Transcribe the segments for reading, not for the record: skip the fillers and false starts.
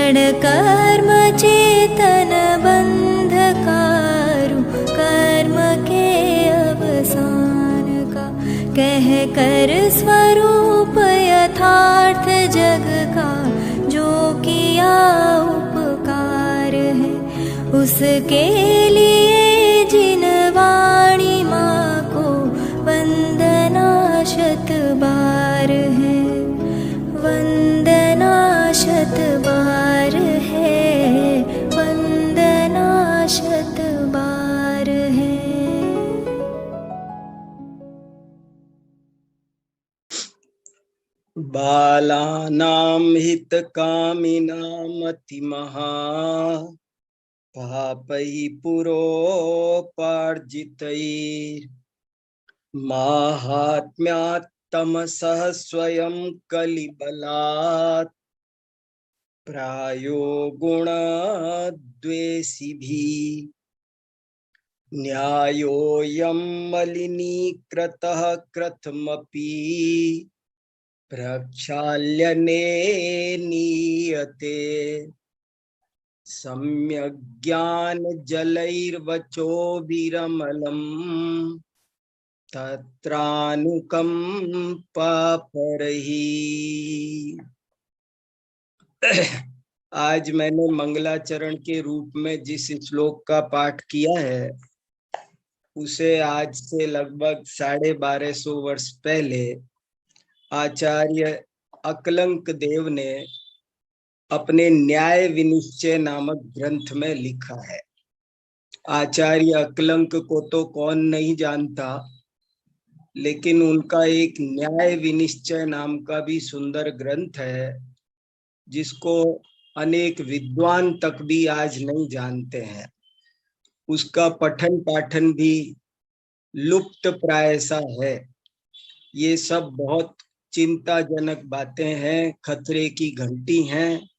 क्षण कर्म चेतन बंधकारु, कर्म के अवसान का कह कर स्वरूप यथार्थ जग का, जो किया उपकार है उसके लिए जिन वाणी माँ को वंदना शत बार है, वंदना शत बार है, वंदना शत बार है। बालानां हितकामिनां अतिमहा पापैः पुरोपार्जितैः माहात्म्यात् तमसः स्वयं कलिबलात् प्रायो गुणद्वेषिभिः न्यायोऽयं मलिनीकृतः कृतमपि प्रक्षाल्यने नीयते सम्यग् ज्ञानजलैर्वचोभिरमलम् तत्रानुकंपा परहि। आज मैंने मंगलाचरण के रूप में जिस श्लोक का पाठ किया है उसे आज से लगभग 1250 वर्ष पहले आचार्य अकलंक देव ने अपने न्याय विनिश्चय नामक ग्रंथ में लिखा है। आचार्य अकलंक को तो कौन नहीं जानता, लेकिन उनका एक न्याय विनिश्चय नाम का भी सुंदर ग्रंथ है जिसको अनेक विद्वान तक भी आज नहीं जानते हैं। उसका पठन पाठन भी लुप्त प्राय सा है। ये सब बहुत चिंताजनक बातें हैं, खतरे की घंटी हैं।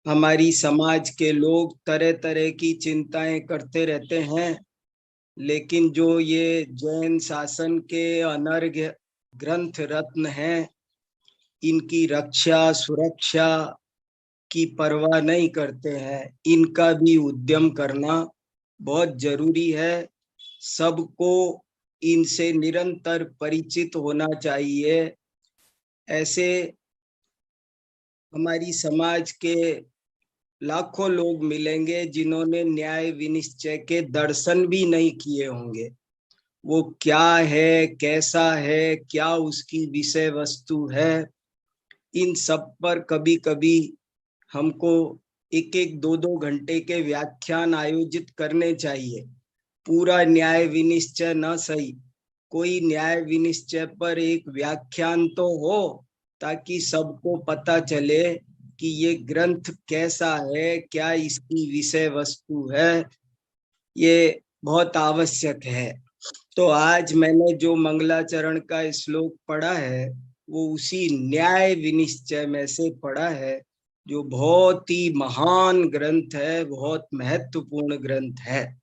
हमारी समाज के लोग तरह तरह की चिंताएं करते रहते हैं, लेकिन जो ये जैन शासन के अनर्घ्य ग्रंथ रत्न हैं, इनकी रक्षा सुरक्षा की परवाह नहीं करते हैं। इनका भी उद्यम करना बहुत जरूरी है। सबको इनसे निरंतर परिचित होना चाहिए। ऐसे हमारी समाज के लाखों लोग मिलेंगे जिन्होंने न्याय विनिश्चय के दर्शन भी नहीं किए होंगे। वो क्या है, कैसा है, क्या उसकी विषय वस्तु है, इन सब पर कभी कभी हमको एक एक दो दो घंटे के व्याख्यान आयोजित करने चाहिए। पूरा न्याय विनिश्चय न सही, कोई न्याय विनिश्चय पर एक व्याख्यान तो हो, ताकि सबको पता चले कि ये ग्रंथ कैसा है, क्या इसकी विषय वस्तु है। ये बहुत आवश्यक है। तो आज मैंने जो मंगलाचरण का श्लोक पढ़ा है वो उसी न्याय विनिश्चय में से पढ़ा है, जो बहुत ही महान ग्रंथ है, बहुत महत्वपूर्ण ग्रंथ है।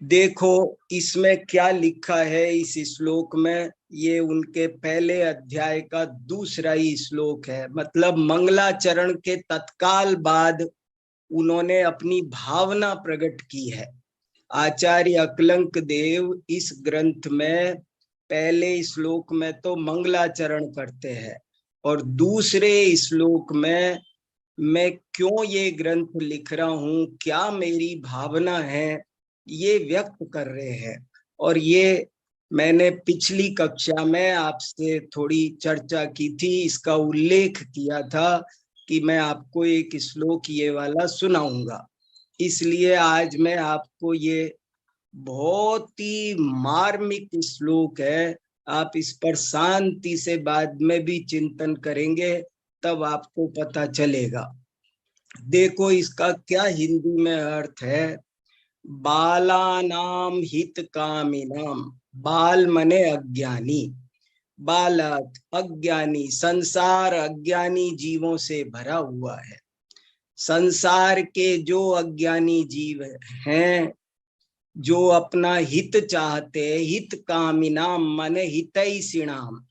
देखो इसमें क्या लिखा है इस श्लोक में। ये उनके पहले अध्याय का दूसरा ही श्लोक है। मतलब मंगलाचरण के तत्काल बाद उन्होंने अपनी भावना प्रकट की है। आचार्य अकलंक देव इस ग्रंथ में पहले श्लोक में तो मंगलाचरण करते हैं और दूसरे श्लोक में मैं क्यों ये ग्रंथ लिख रहा हूँ, क्या मेरी भावना है, ये व्यक्त कर रहे हैं। और ये मैंने पिछली कक्षा में आपसे थोड़ी चर्चा की थी, इसका उल्लेख किया था कि मैं आपको एक श्लोक ये वाला सुनाऊंगा। इसलिए आज मैं आपको ये बहुत ही मार्मिक श्लोक है, आप इस पर शांति से बाद में भी चिंतन करेंगे तब आपको पता चलेगा। देखो इसका क्या हिंदी में अर्थ है। बालानाम हितकामिनाम, बाल मने अज्ञानी, बालक अज्ञानी, संसार अज्ञानी जीवों से भरा हुआ है। संसार के जो अज्ञानी जीव हैं, जो अपना हित चाहते, हित कामिनाम मने हितैषिणाम,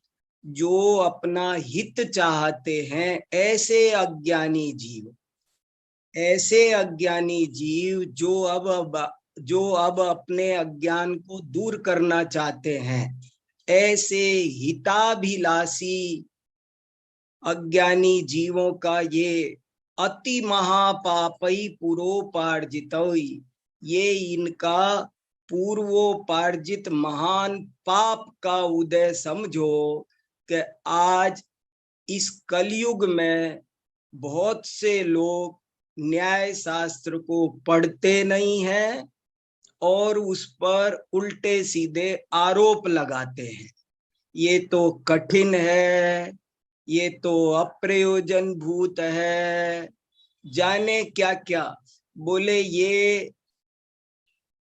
जो अपना हित चाहते हैं, ऐसे अज्ञानी जीव, ऐसे अज्ञानी जीव जो अब अपने अज्ञान को दूर करना चाहते हैं, ऐसे हिताभिलाषी अज्ञानी जीवों का ये अति महापापई पूर्वोपार्जितोई, ये इनका पूर्वोपार्जित महान पाप का उदय समझो कि आज इस कलयुग में बहुत से लोग न्याय शास्त्र को पढ़ते नहीं हैं और उस पर उल्टे सीधे आरोप लगाते हैं। ये तो कठिन है, ये तो अप्रयोजन भूत है, जाने क्या क्या बोले। ये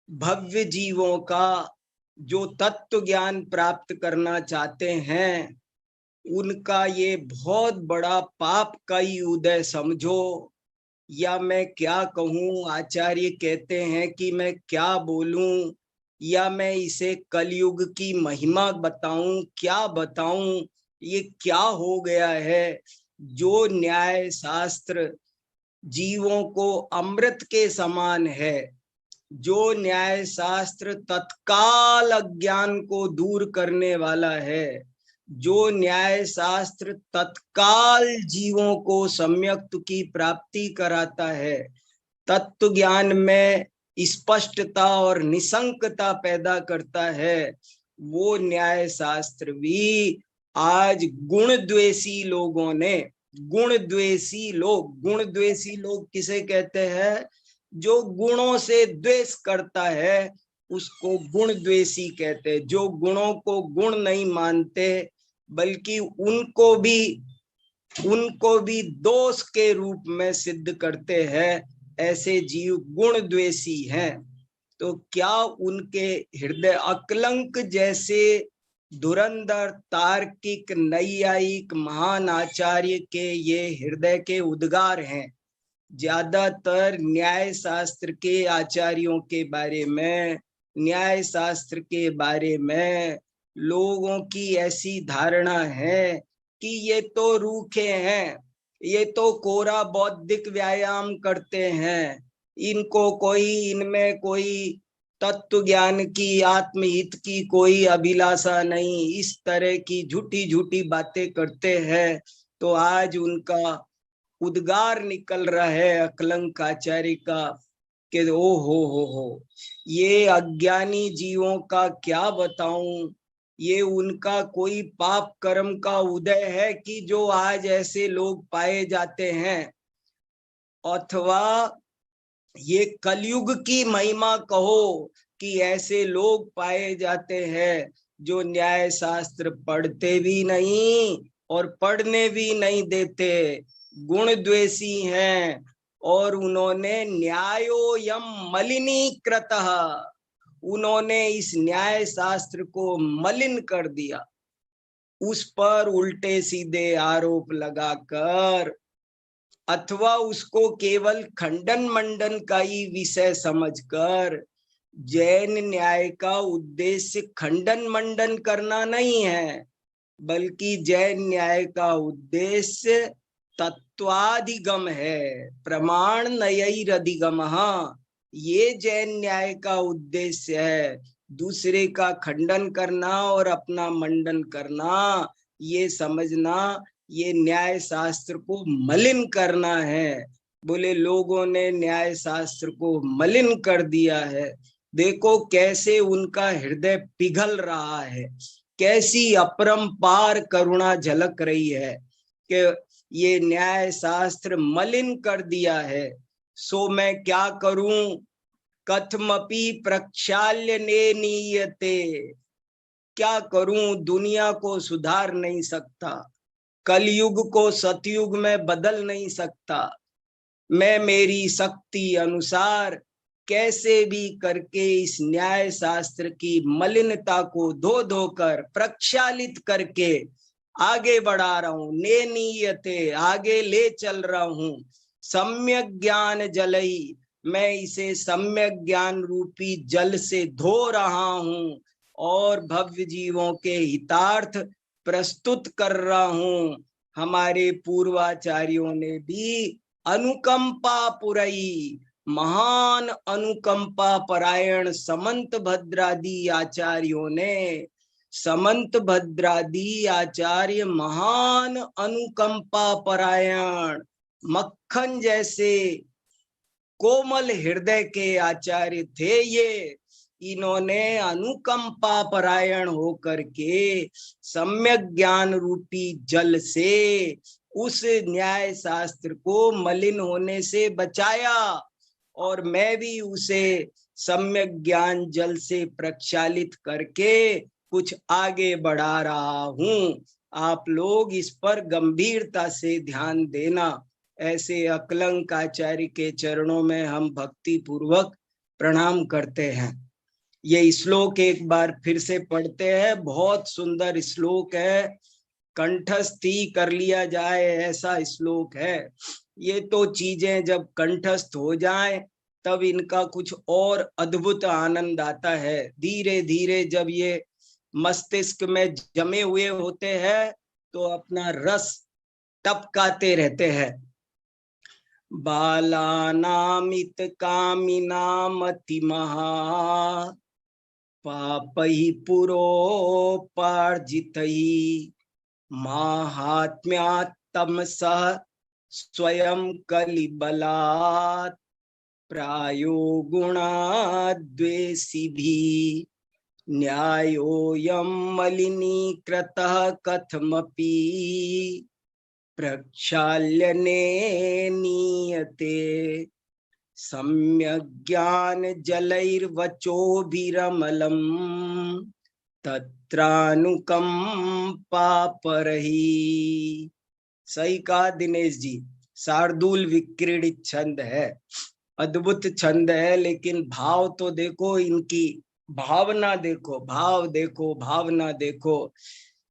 भव्य जीवों का जो तत्व ज्ञान प्राप्त करना चाहते हैं, उनका ये बहुत बड़ा पाप का ही उदय समझो। या मैं क्या कहूँ, आचार्य कहते हैं कि मैं क्या बोलूं, या मैं इसे कलयुग की महिमा बताऊं, क्या बताऊं। ये क्या हो गया है, जो न्याय शास्त्र जीवों को अमृत के समान है, जो न्याय शास्त्र तत्काल अज्ञान को दूर करने वाला है, जो न्याय शास्त्र तत्काल जीवों को सम्यक की प्राप्ति कराता है, तत्व ज्ञान में स्पष्टता और निशंकता पैदा करता है, वो न्याय शास्त्र भी आज गुण द्वेषी लोगों ने, गुण द्वेषी लोग किसे कहते हैं? जो गुणों से द्वेष करता है उसको गुण द्वेषी कहते हैं। जो गुणों को गुण नहीं मानते बल्कि उनको भी दोष के रूप में सिद्ध करते हैं, ऐसे जीव गुण द्वेषी हैं। तो क्या उनके हृदय अकलंक जैसे धुरंधर तार्किक नैयायिक महान आचार्य के ये हृदय के उद्गार हैं। ज्यादातर न्याय शास्त्र के आचार्यों के बारे में, न्याय शास्त्र के बारे में लोगों की ऐसी धारणा है कि ये तो रूखे हैं, ये तो कोरा बौद्धिक व्यायाम करते हैं, इनमें कोई तत्व ज्ञान की, आत्महित की कोई अभिलाषा नहीं, इस तरह की झूठी झूठी बातें करते हैं। तो आज उनका उद्गार निकल रहा है अकलंक आचार्य का कि ओ हो, ये अज्ञानी जीवों का क्या बताऊं, ये उनका कोई पाप कर्म का उदय है कि जो आज ऐसे लोग पाए जाते हैं, अथवा ये कलयुग की महिमा कहो कि ऐसे लोग पाए जाते हैं जो न्याय शास्त्र पढ़ते भी नहीं और पढ़ने भी नहीं देते, गुण द्वेषी हैं, और उन्होंने न्यायोयम मलिनीकृतः, उन्होंने इस न्याय शास्त्र को मलिन कर दिया, उस पर उल्टे सीधे आरोप लगाकर, अथवा उसको केवल खंडन मंडन का ही विषय समझकर। जैन न्याय का उद्देश्य खंडन मंडन करना नहीं है, बल्कि जैन न्याय का उद्देश्य तत्वाधिगम है, प्रमाण नयैरधिगम। ये जैन न्याय का उद्देश्य है। दूसरे का खंडन करना और अपना मंडन करना, ये समझना ये न्याय शास्त्र को मलिन करना है। बोले लोगों ने न्याय शास्त्र को मलिन कर दिया है। देखो कैसे उनका हृदय पिघल रहा है, कैसी अपरंपार करुणा झलक रही है कि ये न्याय शास्त्र मलिन कर दिया है। सो मैं क्या करूं, कथमपि प्रक्षाल्य ने नीयते, क्या करूं, दुनिया को सुधार नहीं सकता, कलयुग को सतयुग में बदल नहीं सकता। मैं मेरी शक्ति अनुसार कैसे भी करके इस न्याय शास्त्र की मलिनता को धो धोकर प्रक्षालित करके आगे बढ़ा रहा हूं, ने नीयते, आगे ले चल रहा हूं। सम्यक ज्ञान जलई, मैं इसे सम्यक ज्ञान रूपी जल से धो रहा हूं और भव्य जीवों के हितार्थ प्रस्तुत कर रहा हूं। हमारे पूर्वाचार्यों ने भी अनुकंपा पुरई, महान अनुकंपा परायण समंत भद्रादि आचार्यों ने, समंत भद्रादि आचार्य महान अनुकंपा परायण, मक्खन जैसे कोमल हृदय के आचार्य थे ये। इन्होंने अनुकंपा परायण होकर के सम्यक ज्ञान रूपी जल से उस न्याय शास्त्र को मलिन होने से बचाया, और मैं भी उसे सम्यक ज्ञान जल से प्रक्षालित करके कुछ आगे बढ़ा रहा हूं। आप लोग इस पर गंभीरता से ध्यान देना। ऐसे अकलंक आचार्य के चरणों में हम भक्ति पूर्वक प्रणाम करते हैं। ये श्लोक एक बार फिर से पढ़ते हैं, बहुत सुंदर श्लोक है, कंठस्थ ही कर लिया जाए ऐसा श्लोक है। ये तो चीजें जब कंठस्थ हो जाएं तब इनका कुछ और अद्भुत आनंद आता है। धीरे धीरे जब ये मस्तिष्क में जमे हुए होते हैं तो अपना रस टपकाते रहते हैं। बालानामित कामिनामति महा पापहि पुरोपार्जितहि माहात्म्यात् तमसः स्वयं कलिबलात् प्रायो गुणाद्वेषिभिः न्यायोऽयं मलिनीकृतः कथमपि प्रक्षाल्यने नीयते सम्यक् ज्ञान जलैर्वचोभिरमलम् तत्रानुकंपा परहि। सही कहा दिनेश जी, शार्दूल विक्रीडित छंद है, अद्भुत छंद है, लेकिन भाव तो देखो, इनकी भावना देखो, भाव देखो, भावना देखो।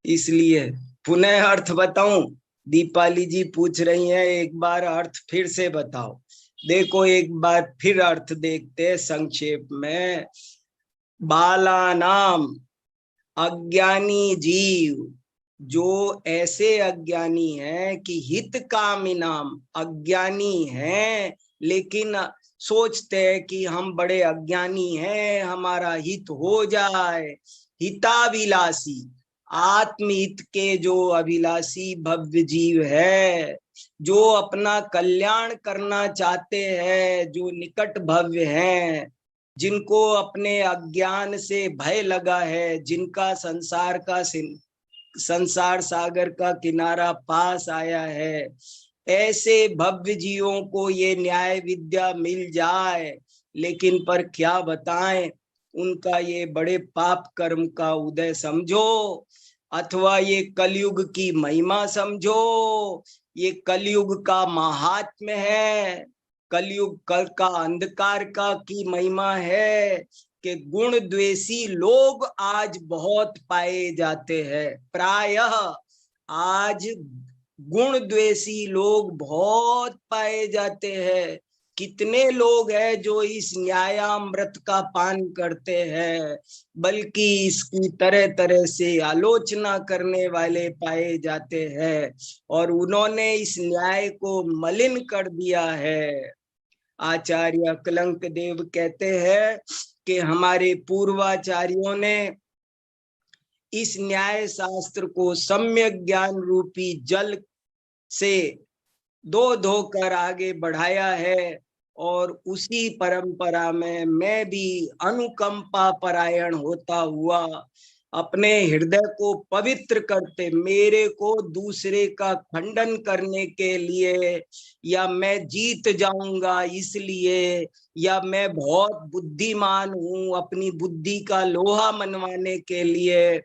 इसलिए पुनः अर्थ बताऊं? दीपाली जी पूछ रही हैं, एक बार अर्थ फिर से बताओ। देखो एक बार फिर अर्थ देखते हैं संक्षेप में। बालानाम, अज्ञानी जीव, जो ऐसे अज्ञानी हैं कि हितकामी नाम, अज्ञानी हैं लेकिन सोचते हैं कि हम बड़े अज्ञानी हैं, हमारा हित हो जाए। हिताभिलाषी, आत्महित के जो अभिलाषी भव्य जीव है, जो अपना कल्याण करना चाहते हैं, जो निकट भव्य हैं, जिनको अपने अज्ञान से भय लगा है, जिनका संसार सागर का किनारा पास आया है, ऐसे भव्य जीवों को ये न्याय विद्या मिल जाए। लेकिन पर क्या बताएं, उनका ये बड़े पाप कर्म का उदय समझो, अथवा ये कलयुग की महिमा समझो। ये कलयुग का महात्म्य है, कलयुग कल का अंधकार का की महिमा है कि गुण द्वेषी लोग आज बहुत पाए जाते हैं। प्रायः आज गुण द्वेषी लोग बहुत पाए जाते हैं। कितने लोग हैं जो इस न्यायामृत का पान करते हैं, बल्कि इसकी तरह तरह से आलोचना करने वाले पाए जाते हैं, और उन्होंने इस न्याय को मलिन कर दिया है। आचार्य अकलंक देव कहते हैं कि हमारे पूर्वाचार्यों ने इस न्याय शास्त्र को सम्यक ज्ञान रूपी जल से धो धोकर आगे बढ़ाया है, और उसी परंपरा में मैं भी अनुकंपा परायण होता हुआ अपने हृदय को पवित्र करते, मेरे को दूसरे का खंडन करने के लिए, या मैं जीत जाऊंगा इसलिए, या मैं बहुत बुद्धिमान हूं अपनी बुद्धि का लोहा मनवाने के लिए,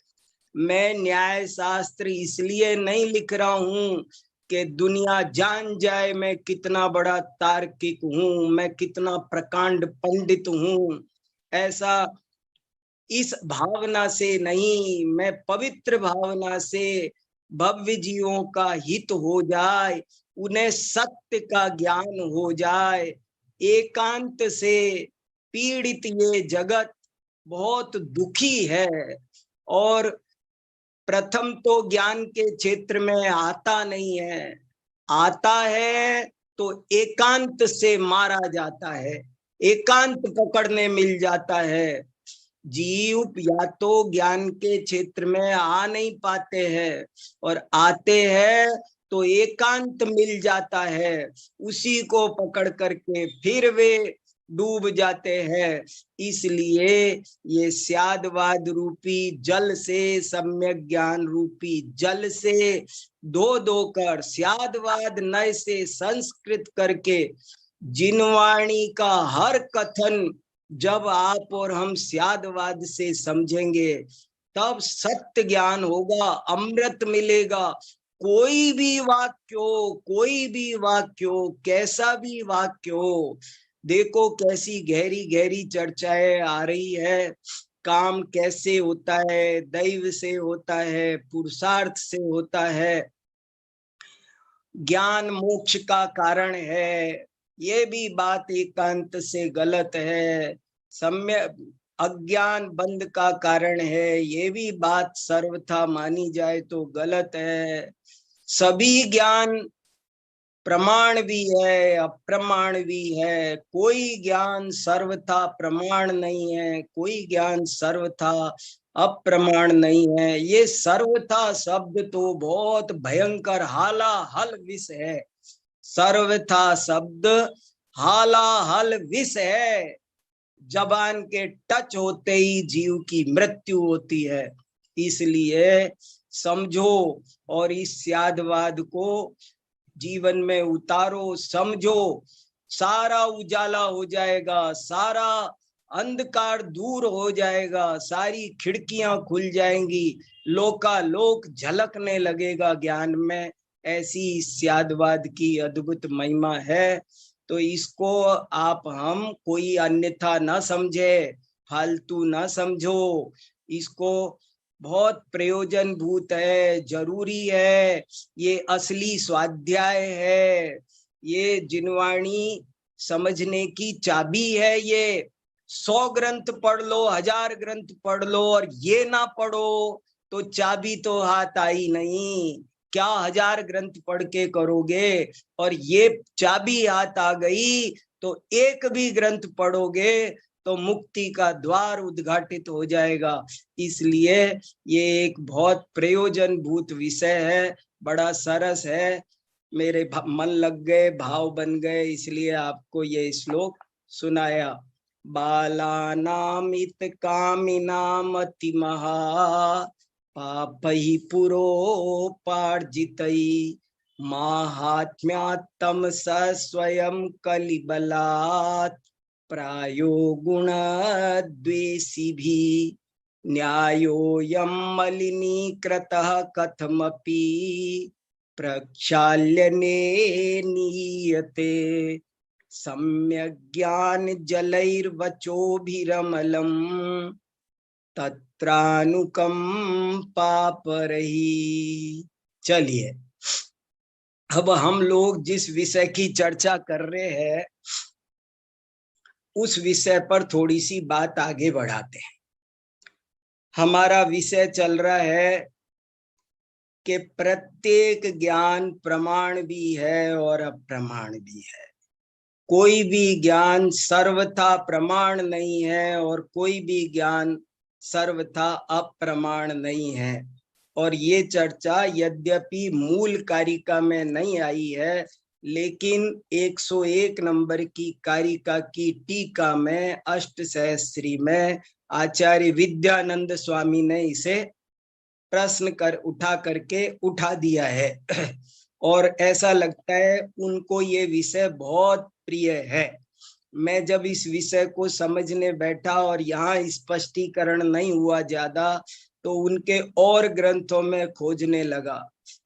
मैं न्याय शास्त्र इसलिए नहीं लिख रहा हूं कि दुनिया जान जाए मैं कितना बड़ा तार्किक हूं, मैं कितना प्रकांड पंडित हूं। ऐसा इस भावना से नहीं, मैं पवित्र भावना से भव्य जीवों का हित हो जाए, उन्हें सत्य का ज्ञान हो जाए। एकांत से पीड़ित ये जगत बहुत दुखी है, और प्रथम तो ज्ञान के क्षेत्र में आता नहीं है, आता है तो एकांत से मारा जाता है, एकांत पकड़ने मिल जाता है। जीव या तो ज्ञान के क्षेत्र में आ नहीं पाते हैं, और आते हैं तो एकांत मिल जाता है, उसी को पकड़ करके फिर वे डूब जाते हैं। इसलिए ये स्यादवाद रूपी जल से, सम्यक ज्ञान रूपी जल से धो धोकर स्यादवाद नय से संस्कृत करके जिनवाणी का हर कथन जब आप और हम स्यादवाद से समझेंगे तब सत्य ज्ञान होगा, अमृत मिलेगा। कोई भी वाक्य हो, कोई भी वाक्य हो, कैसा भी वाक्य हो, देखो कैसी गहरी गहरी चर्चाएं आ रही है। काम कैसे होता है, दैव से होता है, पुरुषार्थ से होता है, ज्ञान मोक्ष का कारण है, ये भी बात एकांत से गलत है। सम्यक अज्ञान बंध का कारण है, ये भी बात सर्वथा मानी जाए तो गलत है। सभी ज्ञान प्रमाण भी है, अप्रमाण भी है, कोई ज्ञान सर्वथा प्रमाण नहीं है, कोई ज्ञान सर्वथा अप्रमाण नहीं है। ये सर्वथा शब्द तो बहुत भयंकर हालाहल विष है, सर्वथा शब्द हालाहल विष है। जबान के टच होते ही जीव की मृत्यु होती है। इसलिए समझो और इस स्यादवाद को जीवन में उतारो, समझो, सारा उजाला हो जाएगा, सारा अंधकार दूर हो जाएगा, सारी खिड़कियां खुल जाएंगी, लोकालोक झलकने लगेगा ज्ञान में। ऐसी स्यादवाद की अद्भुत महिमा है। तो इसको आप हम कोई अन्यथा न समझे, फालतू न समझो, इसको बहुत प्रयोजनभूत है, जरूरी है, ये असली स्वाध्याय है, ये जिनवाणी समझने की चाबी है। ये 100 ग्रंथ पढ़ लो, 1000 ग्रंथ पढ़ लो और ये ना पढ़ो तो चाबी तो हाथ आई नहीं। क्या 1000 ग्रंथ पढ़ के करोगे, और ये चाबी हाथ आ गई तो एक भी ग्रंथ पढ़ोगे तो मुक्ति का द्वार उद्घाटित हो जाएगा। इसलिए ये एक बहुत प्रयोजनभूत विषय है, बड़ा सरस है, मेरे मन लग गए, भाव बन गए, इसलिए आपको ये श्लोक सुनाया। बालानामित कामिनाम अति महा पापहि पुरोपार्जितै माहात्म्यात्तम स स्वयं कलिबलात् प्रायो गुणद्वेषिभिः न्यायोऽयं मलिनीकृतः कथमपि प्रक्षाल्यने नीयते सम्यक् ज्ञान जलैर्वचोभिरमलं तत्रानुकंपा परहि। चलिए, अब हम लोग जिस विषय की चर्चा कर रहे हैं उस विषय पर थोड़ी सी बात आगे बढ़ाते हैं। हमारा विषय चल रहा है कि प्रत्येक ज्ञान प्रमाण भी है और अप्रमाण भी है। कोई भी ज्ञान सर्वथा प्रमाण नहीं है और कोई भी ज्ञान सर्वथा अप्रमाण नहीं है। और ये चर्चा यद्यपि मूल कारिका में नहीं आई है, लेकिन 101 नंबर की कारिका की टीका में अष्टसहस्त्री में आचार्य विद्यानंद स्वामी ने इसे प्रश्न उठा करके उठा दिया है। और ऐसा लगता है उनको ये विषय बहुत प्रिय है। मैं जब इस विषय को समझने बैठा और यहाँ स्पष्टीकरण नहीं हुआ ज्यादा, तो उनके और ग्रंथों में खोजने लगा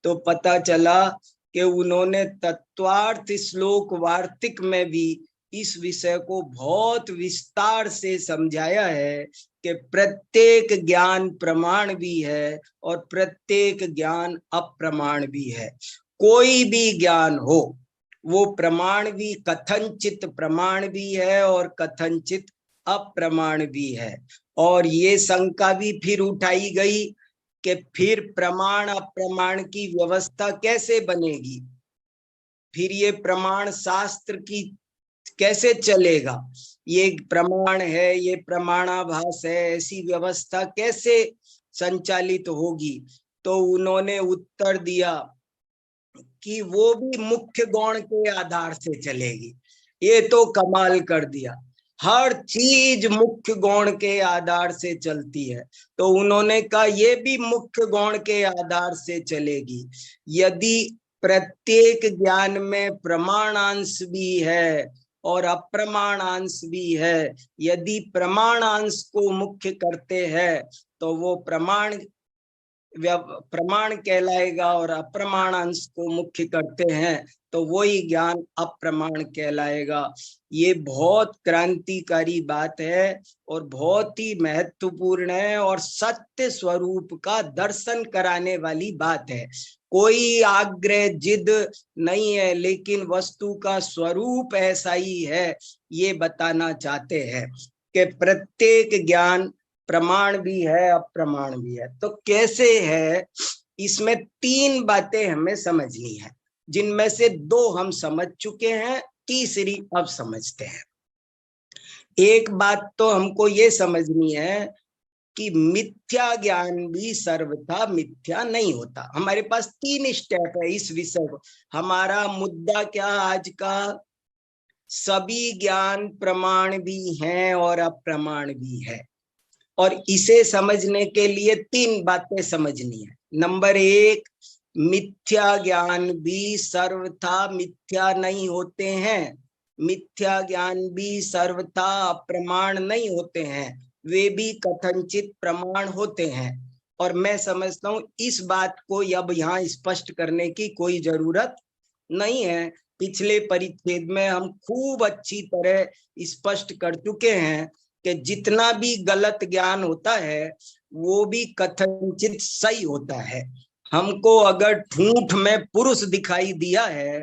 तो पता चला कि उन्होंने तत्वार्थ श्लोक वार्तिक में भी इस विषय को बहुत विस्तार से समझाया है कि प्रत्येक ज्ञान प्रमाण भी है और प्रत्येक ज्ञान अप्रमाण भी है। कोई भी ज्ञान हो वो प्रमाण भी, कथनचित प्रमाण भी है और कथनचित अप्रमाण भी है। और ये शंका भी फिर उठाई गई कि फिर प्रमाण अप्रमाण की व्यवस्था कैसे बनेगी, फिर ये प्रमाण शास्त्र की कैसे चलेगा, ये प्रमाण है, ये प्रमाणाभास है, ऐसी व्यवस्था कैसे संचालित होगी। तो उन्होंने उत्तर दिया कि वो भी मुख्य गौण के आधार से चलेगी। ये तो कमाल कर दिया, हर चीज मुख्य गौण के आधार से चलती है। तो उन्होंने कहा ये भी मुख्य गौण के आधार से चलेगी। यदि प्रत्येक ज्ञान में प्रमाणांश भी है और अप्रमाणांश भी है, यदि प्रमाणांश को मुख्य करते हैं तो वो प्रमाण कहलाएगा, और अप्रमाणांश को मुख्य करते हैं तो वही ज्ञान अप्रमाण कहलाएगा। ये बहुत क्रांतिकारी बात है और बहुत ही महत्वपूर्ण है और सत्य स्वरूप का दर्शन कराने वाली बात है। कोई आग्रह जिद नहीं है, लेकिन वस्तु का स्वरूप ऐसा ही है, ये बताना चाहते हैं कि प्रत्येक ज्ञान प्रमाण भी है अप्रमाण भी है। तो कैसे है, इसमें 3 बातें हमें समझनी है, जिनमें से 2 हम समझ चुके हैं, तीसरी अब समझते हैं। एक बात तो हमको ये समझनी है कि मिथ्या ज्ञान भी सर्वथा मिथ्या नहीं होता। हमारे पास 3 स्टेप है इस विषय को। हमारा मुद्दा क्या आज का, सभी ज्ञान प्रमाण भी हैं और अप्रमाण भी है, और इसे समझने के लिए 3 बातें समझनी है। नंबर 1, मिथ्या ज्ञान भी सर्वथा मिथ्या नहीं होते हैं, मिथ्या ज्ञान भी सर्वथा अप्रमाण नहीं होते हैं, वे भी कथनचित प्रमाण होते हैं। और मैं समझता हूं इस बात को अब यहाँ स्पष्ट करने की कोई जरूरत नहीं है। पिछले परिच्छेद में हम खूब अच्छी तरह स्पष्ट कर चुके हैं कि जितना भी गलत ज्ञान होता है वो भी कथनचित सही होता है। हमको अगर ठूंठ में पुरुष दिखाई दिया है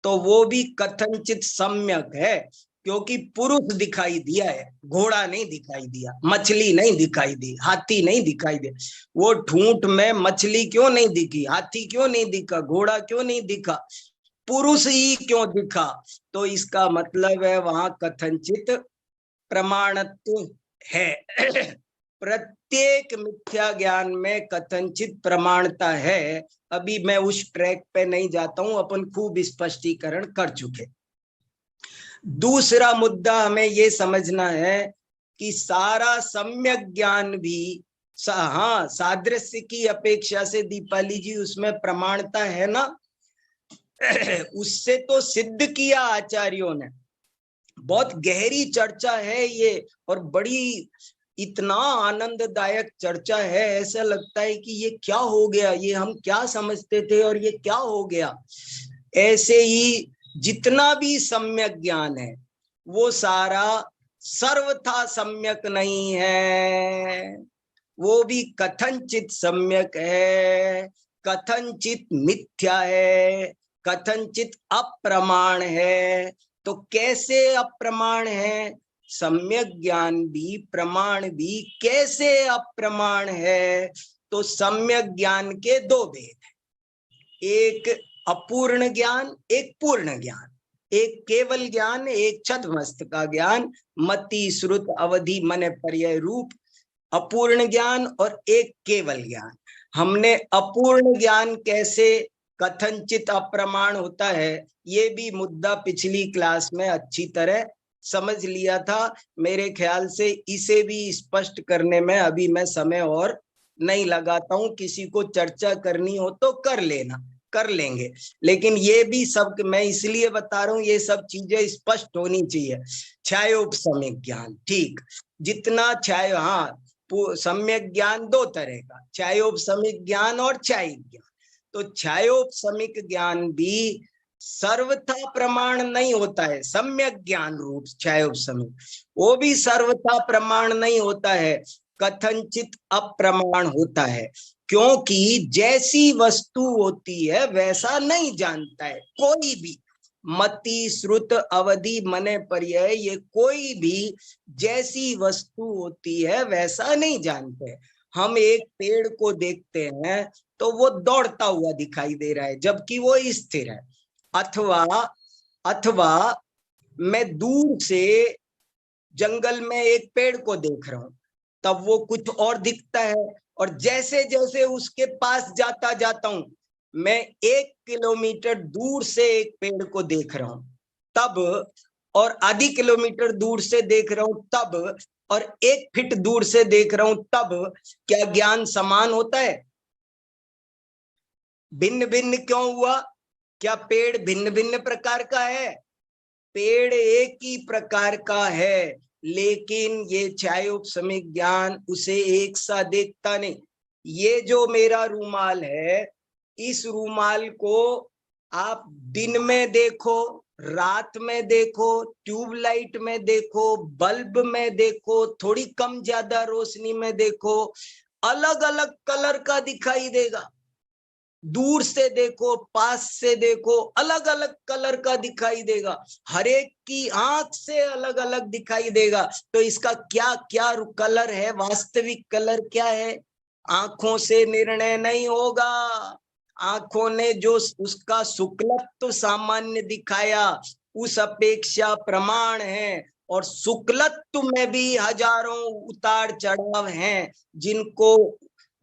तो वो भी कथनचित सम्यक है, क्योंकि पुरुष दिखाई दिया है, घोड़ा नहीं दिखाई दिया, मछली नहीं दिखाई दी, हाथी नहीं दिखाई दिया। वो ठूंठ में मछली क्यों नहीं दिखी, हाथी क्यों नहीं दिखा, घोड़ा क्यों नहीं दिखा, पुरुष ही क्यों दिखा? तो इसका मतलब है वहां कथनचित प्रमाणत्व है। प्रत्येक मिथ्या ज्ञान में कथनचित प्रमाणता है। अभी मैं उस ट्रैक पे नहीं जाता हूं, अपन खूब स्पष्टीकरण कर चुके। दूसरा मुद्दा हमें ये समझना है कि सारा सम्यक ज्ञान भी हाँ, सादृश्य की अपेक्षा से दीपाली जी उसमें प्रमाणता है ना। उससे तो सिद्ध किया आचार्यों ने, बहुत गहरी चर्चा है ये, और बड़ी इतना आनंददायक चर्चा है, ऐसा लगता है कि ये क्या हो गया, ये हम क्या समझते थे और ये क्या हो गया। ऐसे ही जितना भी सम्यक ज्ञान है वो सारा सर्वथा सम्यक नहीं है, वो भी कथनचित सम्यक है, कथनचित मिथ्या है, कथनचित अप्रमाण है। तो कैसे अप्रमाण है? सम्यक ज्ञान भी प्रमाण भी कैसे अप्रमाण है? तो सम्यक ज्ञान के 2 भेद है, एक अपूर्ण ज्ञान, एक पूर्ण ज्ञान, एक केवल ज्ञान, एक छद्मस्त का ज्ञान, मति श्रुत अवधि मन पर्याय रूप अपूर्ण ज्ञान, और एक केवल ज्ञान। हमने अपूर्ण ज्ञान कैसे कथनचित अप्रमाण होता है ये भी मुद्दा पिछली क्लास में अच्छी तरह समझ लिया था। मेरे ख्याल से इसे भी स्पष्ट करने में अभी मैं समय और नहीं लगाता हूं। किसी को चर्चा करनी हो तो कर लेना, कर लेंगे, लेकिन ये भी सब मैं इसलिए बता रहा हूं, ये सब चीजें स्पष्ट होनी चाहिए। छायोपसमिक ज्ञान, ठीक, जितना छाय, हाँ, सम्यक ज्ञान 2 तरह का, छायोपसमिक ज्ञान और छायिक ज्ञान। तो छायोपसमिक ज्ञान भी सर्वथा प्रमाण नहीं होता है, सम्यक ज्ञान रूप छायोपसमिक, वो भी सर्वथा प्रमाण नहीं होता है, कथनचित अप्रमाण होता है, क्योंकि जैसी वस्तु होती है वैसा नहीं जानता है कोई भी। मति श्रुत अवधि मने पर्याय, ये कोई भी जैसी वस्तु होती है वैसा नहीं जानते। हम एक पेड़ को देखते हैं तो वो दौड़ता हुआ दिखाई दे रहा है जबकि वो स्थिर है। अथवा अथवा मैं दूर से जंगल में एक पेड़ को देख रहा हूं तब वो कुछ और दिखता है, और जैसे जैसे उसके पास जाता जाता हूं, मैं 1 किलोमीटर दूर से एक पेड़ को देख रहा हूं तब, और आधी किलोमीटर दूर से देख रहा हूं तब, और 1 फीट दूर से देख रहा हूं तब, क्या ज्ञान समान होता है? भिन्न भिन्न क्यों हुआ? क्या पेड़ भिन्न भिन्न प्रकार का है? पेड़ एक ही प्रकार का है, लेकिन ये छायोपशमिक ज्ञान उसे एक सा देखता नहीं। ये जो मेरा रूमाल है, इस रूमाल को आप दिन में देखो, रात में देखो, ट्यूबलाइट में देखो, बल्ब में देखो, थोड़ी कम ज्यादा रोशनी में देखो, अलग अलग कलर का दिखाई देगा। दूर से देखो, पास से देखो, अलग अलग कलर का दिखाई देगा। हर एक की आंख से अलग अलग दिखाई देगा। तो इसका क्या क्या कलर है, वास्तविक कलर क्या है? आंखों से निर्णय नहीं होगा। आंखों ने जो उसका शुक्लत्व सामान्य दिखाया, उस अपेक्षा प्रमाण है, और शुक्लत्व में भी हजारों उतार चढ़ाव हैं जिनको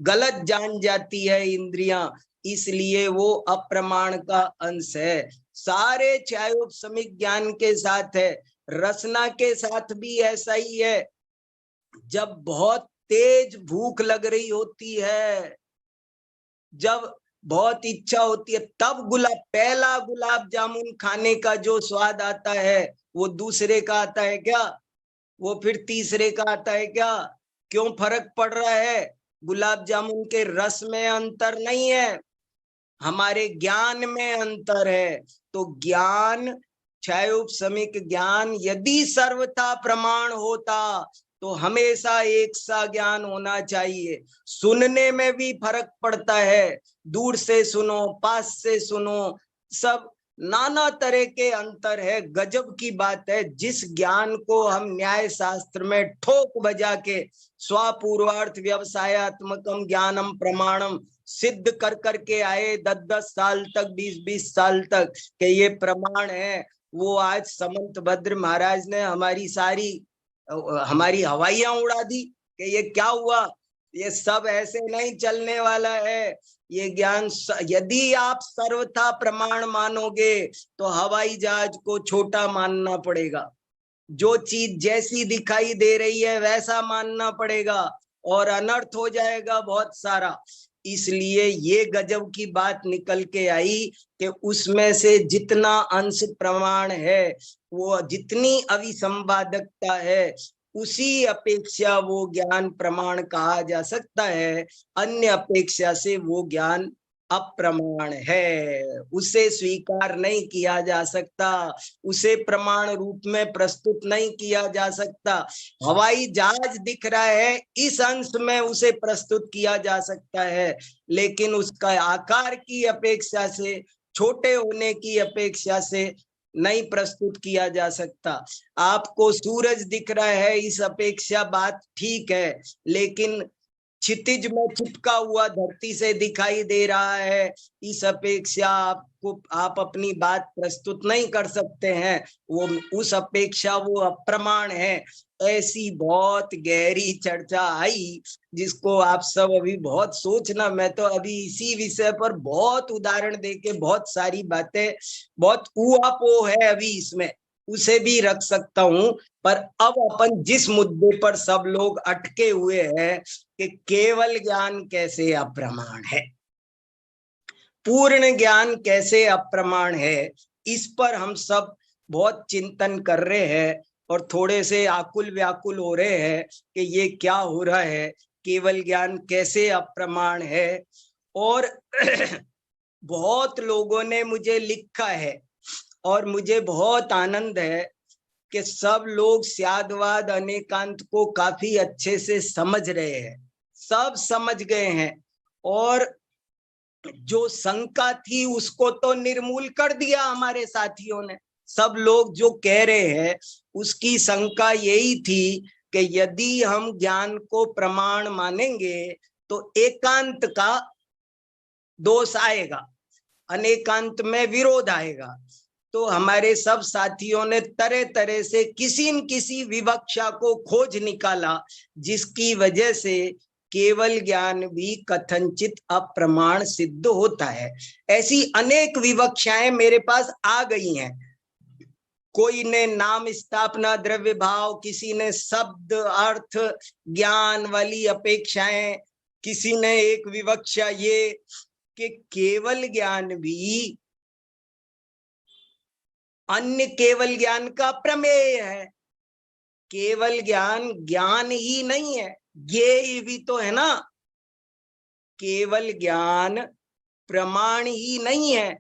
गलत जान जाती है इंद्रियां, इसलिए वो अप्रमाण का अंश है। सारे छायोपशमिक ज्ञान के साथ है, रसना के साथ भी ऐसा ही है। जब बहुत तेज भूख लग रही होती है, जब बहुत इच्छा होती है, तब पहला गुलाब जामुन खाने का जो स्वाद आता है वो दूसरे का आता है क्या? वो फिर तीसरे का आता है क्या? क्यों फर्क पड़ रहा है? गुलाब जामुन के रस में अंतर नहीं है, हमारे ज्ञान में अंतर है। तो ज्ञान, छायोपशमिक ज्ञान यदि सर्वथा प्रमाण होता तो हमेशा एक सा ज्ञान होना चाहिए। सुनने में भी फर्क पड़ता है, दूर से सुनो, पास से सुनो, सब नाना तरह के अंतर है। गजब की बात है, जिस ज्ञान को हम न्याय शास्त्र में ठोक बजा के स्वपूर्वार्थ व्यवसायत्मकम ज्ञानम प्रमाणम सिद्ध कर करके आए 10-10 साल तक, 20-20 साल तक कि ये प्रमाण है, वो आज समंत भद्र महाराज ने हमारी हवाइयां उड़ा दी कि ये क्या हुआ, ये सब ऐसे नहीं चलने वाला है। ये ज्ञान यदि आप सर्वथा प्रमाण मानोगे तो हवाई जहाज को छोटा मानना पड़ेगा, जो चीज जैसी दिखाई दे रही है वैसा मानना पड़ेगा, और अनर्थ हो जाएगा बहुत सारा। इसलिए ये गजब की बात निकल के आई कि उसमें से जितना अंश प्रमाण है, वो जितनी अविसंवादकता है, उसी अपेक्षा वो ज्ञान प्रमाण कहा जा सकता है। अन्य अपेक्षा से वो ज्ञान अप्रमाण है, उसे स्वीकार नहीं किया जा सकता, उसे प्रमाण रूप में प्रस्तुत नहीं किया जा सकता। हवाई जहाज दिख रहा है, इस अंश में उसे प्रस्तुत किया जा सकता है, लेकिन उसका आकार की अपेक्षा से, छोटे होने की अपेक्षा से नहीं प्रस्तुत किया जा सकता। आपको सूरज दिख रहा है, इस अपेक्षा बात ठीक है, लेकिन क्षितिज में चिपका हुआ धरती से दिखाई दे रहा है, इस अपेक्षा आप अपनी बात प्रस्तुत नहीं कर सकते हैं, वो उस अपेक्षा वो अप्रमाण है। ऐसी बहुत गहरी चर्चा आई जिसको आप सब अभी बहुत सोचना। मैं तो अभी इसी विषय पर बहुत उदाहरण देके बहुत सारी बातें, बहुत ऊहापोह है अभी इसमें, उसे भी रख सकता हूं। पर अब अपन जिस मुद्दे पर सब लोग अटके हुए हैं कि केवल ज्ञान कैसे अप्रमाण है, पूर्ण ज्ञान कैसे अप्रमाण है, इस पर हम सब बहुत चिंतन कर रहे हैं और थोड़े से आकुल व्याकुल हो रहे हैं कि ये क्या हो रहा है, केवल ज्ञान कैसे अप्रमाण है। और बहुत लोगों ने मुझे लिखा है और मुझे बहुत आनंद है कि सब लोग स्यादवाद अनेकांत को काफी अच्छे से समझ रहे हैं, सब समझ गए हैं, और जो शंका थी उसको तो निर्मूल कर दिया हमारे साथियों ने। सब लोग जो कह रहे हैं उसकी शंका यही थी कि यदि हम ज्ञान को प्रमाण मानेंगे तो एकांत का दोष आएगा, अनेकांत में विरोध आएगा। तो हमारे सब साथियों ने तरह तरह से किसी न किसी विवक्षा को खोज निकाला, जिसकी वजह से केवल ज्ञान भी कथनचित अप्रमाण सिद्ध होता है। ऐसी अनेक विवक्षाएं मेरे पास आ गई हैं। कोई ने नाम स्थापना द्रव्य भाव, किसी ने शब्द अर्थ ज्ञान वाली अपेक्षाएं, किसी ने एक विवक्षा ये कि केवल ज्ञान भी अन्य केवल ज्ञान का प्रमेय है। केवल ज्ञान ज्ञान ही नहीं है, ज्ञेय भी तो है ना। केवल ज्ञान प्रमाण ही नहीं है,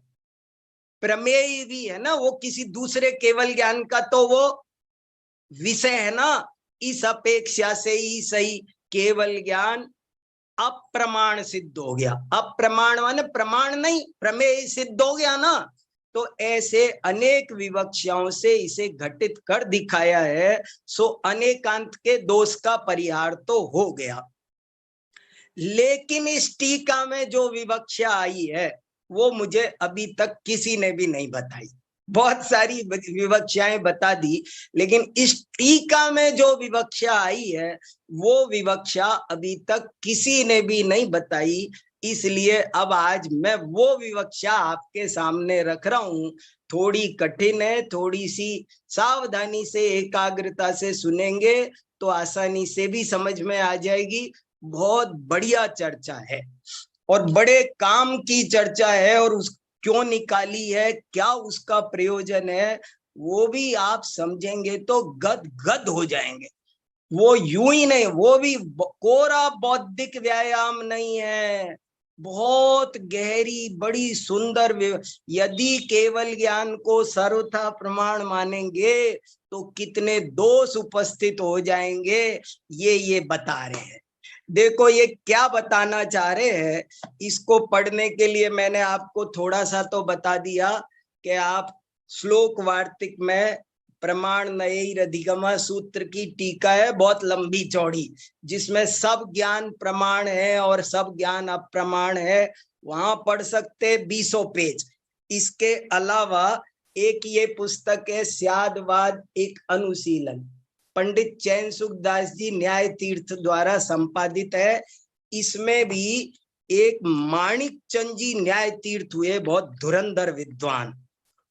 प्रमेय भी है ना। वो किसी दूसरे केवल ज्ञान का तो वो विषय है ना। इस अपेक्षा से ही सही केवल ज्ञान अप्रमाण सिद्ध हो गया। अप्रमाण माने प्रमाण नहीं, प्रमेय सिद्ध हो गया ना। तो ऐसे अनेक विवक्षाओं से इसे घटित कर दिखाया है, सो अनेकांत के दोष का परिहार तो हो गया। लेकिन इस टीका में जो विवक्षा आई है वो मुझे अभी तक किसी ने भी नहीं बताई। बहुत सारी विवक्षाएं बता दी, लेकिन इस टीका में जो विवक्षा आई है वो विवक्षा अभी तक किसी ने भी नहीं बताई। इसलिए अब आज मैं वो विवक्षा आपके सामने रख रहा हूं। थोड़ी कठिन है, थोड़ी सी सावधानी से एकाग्रता से सुनेंगे तो आसानी से भी समझ में आ जाएगी। बहुत बढ़िया चर्चा है और बड़े काम की चर्चा है, और उस क्यों निकाली है, क्या उसका प्रयोजन है, वो भी आप समझेंगे तो गद गद हो जाएंगे। वो यूं ही नहीं, वो भी कोरा बौद्धिक व्यायाम नहीं है, बहुत गहरी बड़ी सुंदर। यदि केवल ज्ञान को सर्वथा प्रमाण मानेंगे तो कितने दोष उपस्थित हो जाएंगे, ये बता रहे हैं। देखो ये क्या बताना चाह रहे हैं, इसको पढ़ने के लिए मैंने आपको थोड़ा सा तो बता दिया कि आप श्लोक वार्तिक में प्रमाण नयैर अधिगमा सूत्र की टीका है, बहुत लंबी चौड़ी, जिसमें सब ज्ञान प्रमाण है और सब ज्ञान अप्रमाण है। वहां पढ़ सकते 20 पेज। इसके अलावा एक ये पुस्तक है स्यादवाद एक अनुशीलन, पंडित चैन सुखदास जी न्याय तीर्थ द्वारा संपादित है। इसमें भी एक माणिक चंद जी न्याय तीर्थ हुए, बहुत धुरंधर विद्वान,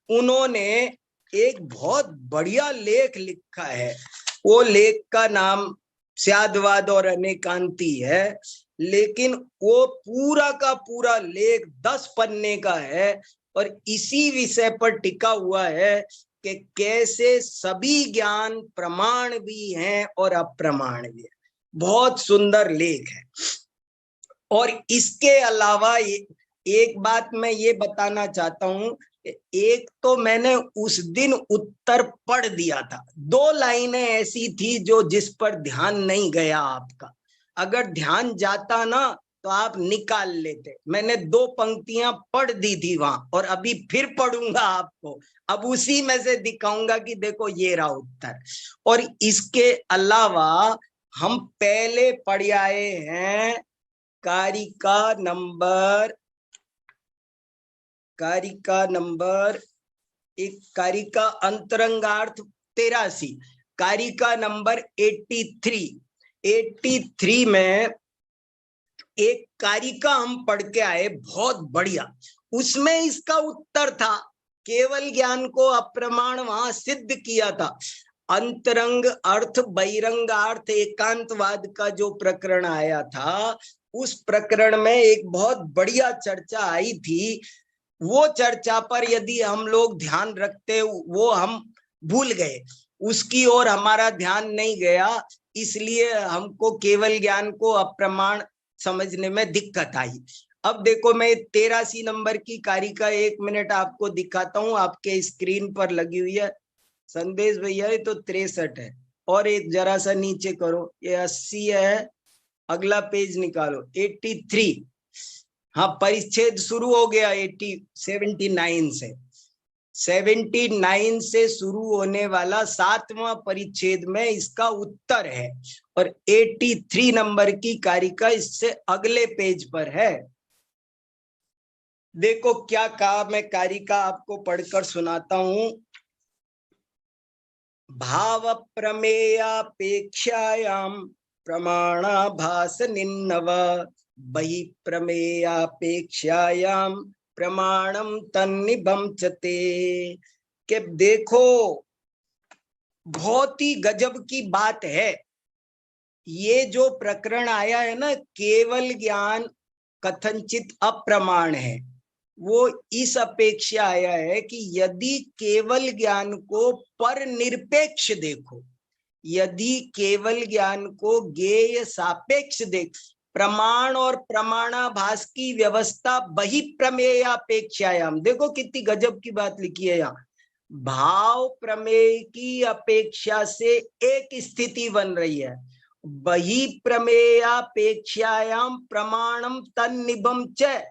उन्होंने एक बहुत बढ़िया लेख लिखा है। वो लेख का नाम स्यादवाद और अनेकांती है, लेकिन वो पूरा का पूरा लेख 10 पन्ने का है और इसी विषय पर टिका हुआ है कि कैसे सभी ज्ञान प्रमाण भी हैं और अप्रमाण भी है। बहुत सुंदर लेख है। और इसके अलावा एक बात मैं ये बताना चाहता हूं, एक तो मैंने उस दिन उत्तर पढ़ दिया था, 2 लाइनें ऐसी थी जो जिस पर ध्यान नहीं गया आपका। अगर ध्यान जाता ना तो आप निकाल लेते। मैंने 2 पंक्तियां पढ़ दी थी वहां, और अभी फिर पढ़ूंगा आपको। अब उसी में से दिखाऊंगा कि देखो ये रहा उत्तर। और इसके अलावा हम पहले पढ़ आए हैं कारिका नंबर एक, कारिका अंतरंगार्थ 83, कारिका नंबर 83 में एक कारिका हम पढ़ के आए, बहुत बढ़िया। उसमें इसका उत्तर था, केवल ज्ञान को अप्रमाण वहां सिद्ध किया था। अंतरंग अर्थ बहिरंगार्थ एकांतवाद का जो प्रकरण आया था, उस प्रकरण में एक बहुत बढ़िया चर्चा आई थी। वो चर्चा पर यदि हम लोग ध्यान रखते, वो हम भूल गए, उसकी ओर हमारा ध्यान नहीं गया, इसलिए हमको केवल ज्ञान को अप्रमाण समझने में दिक्कत आई। अब देखो मैं 83 नंबर की कारिका 1 मिनट आपको दिखाता हूं, आपके स्क्रीन पर लगी हुई है। संदेश भैया ये तो 63 है, और एक जरा सा नीचे करो, ये 80 है, अगला पेज निकालो 83। हाँ, परिच्छेद शुरू हो गया 79 से। 79 से शुरू होने वाला 7वां परिच्छेद में इसका उत्तर है, और 83 नंबर की कारिका इससे अगले पेज पर है। देखो क्या कहा, मैं कारिका आपको पढ़कर सुनाता हूं। भाव प्रमेयापेक्षायां प्रमाणाभास निन्नव, बहि प्रमेयापेक्षायां प्रमाणम तन्निभम चते। कि देखो बहुत ही गजब की बात है, ये जो प्रकरण आया है ना, केवल ज्ञान कथनचित अप्रमाण है, वो इस अपेक्षा आया है कि यदि केवल ज्ञान को पर निरपेक्ष देखो, यदि केवल ज्ञान को ज्ञेय सापेक्ष देख, प्रमाण और प्रमाणाभास की व्यवस्था बहि प्रमेयापेक्षायाम, देखो कितनी गजब की बात लिखी है यहाँ, भाव प्रमेय की अपेक्षा से एक स्थिति बन रही है, बहि प्रमेयापेक्षायाम प्रमाणम तन्निभम च,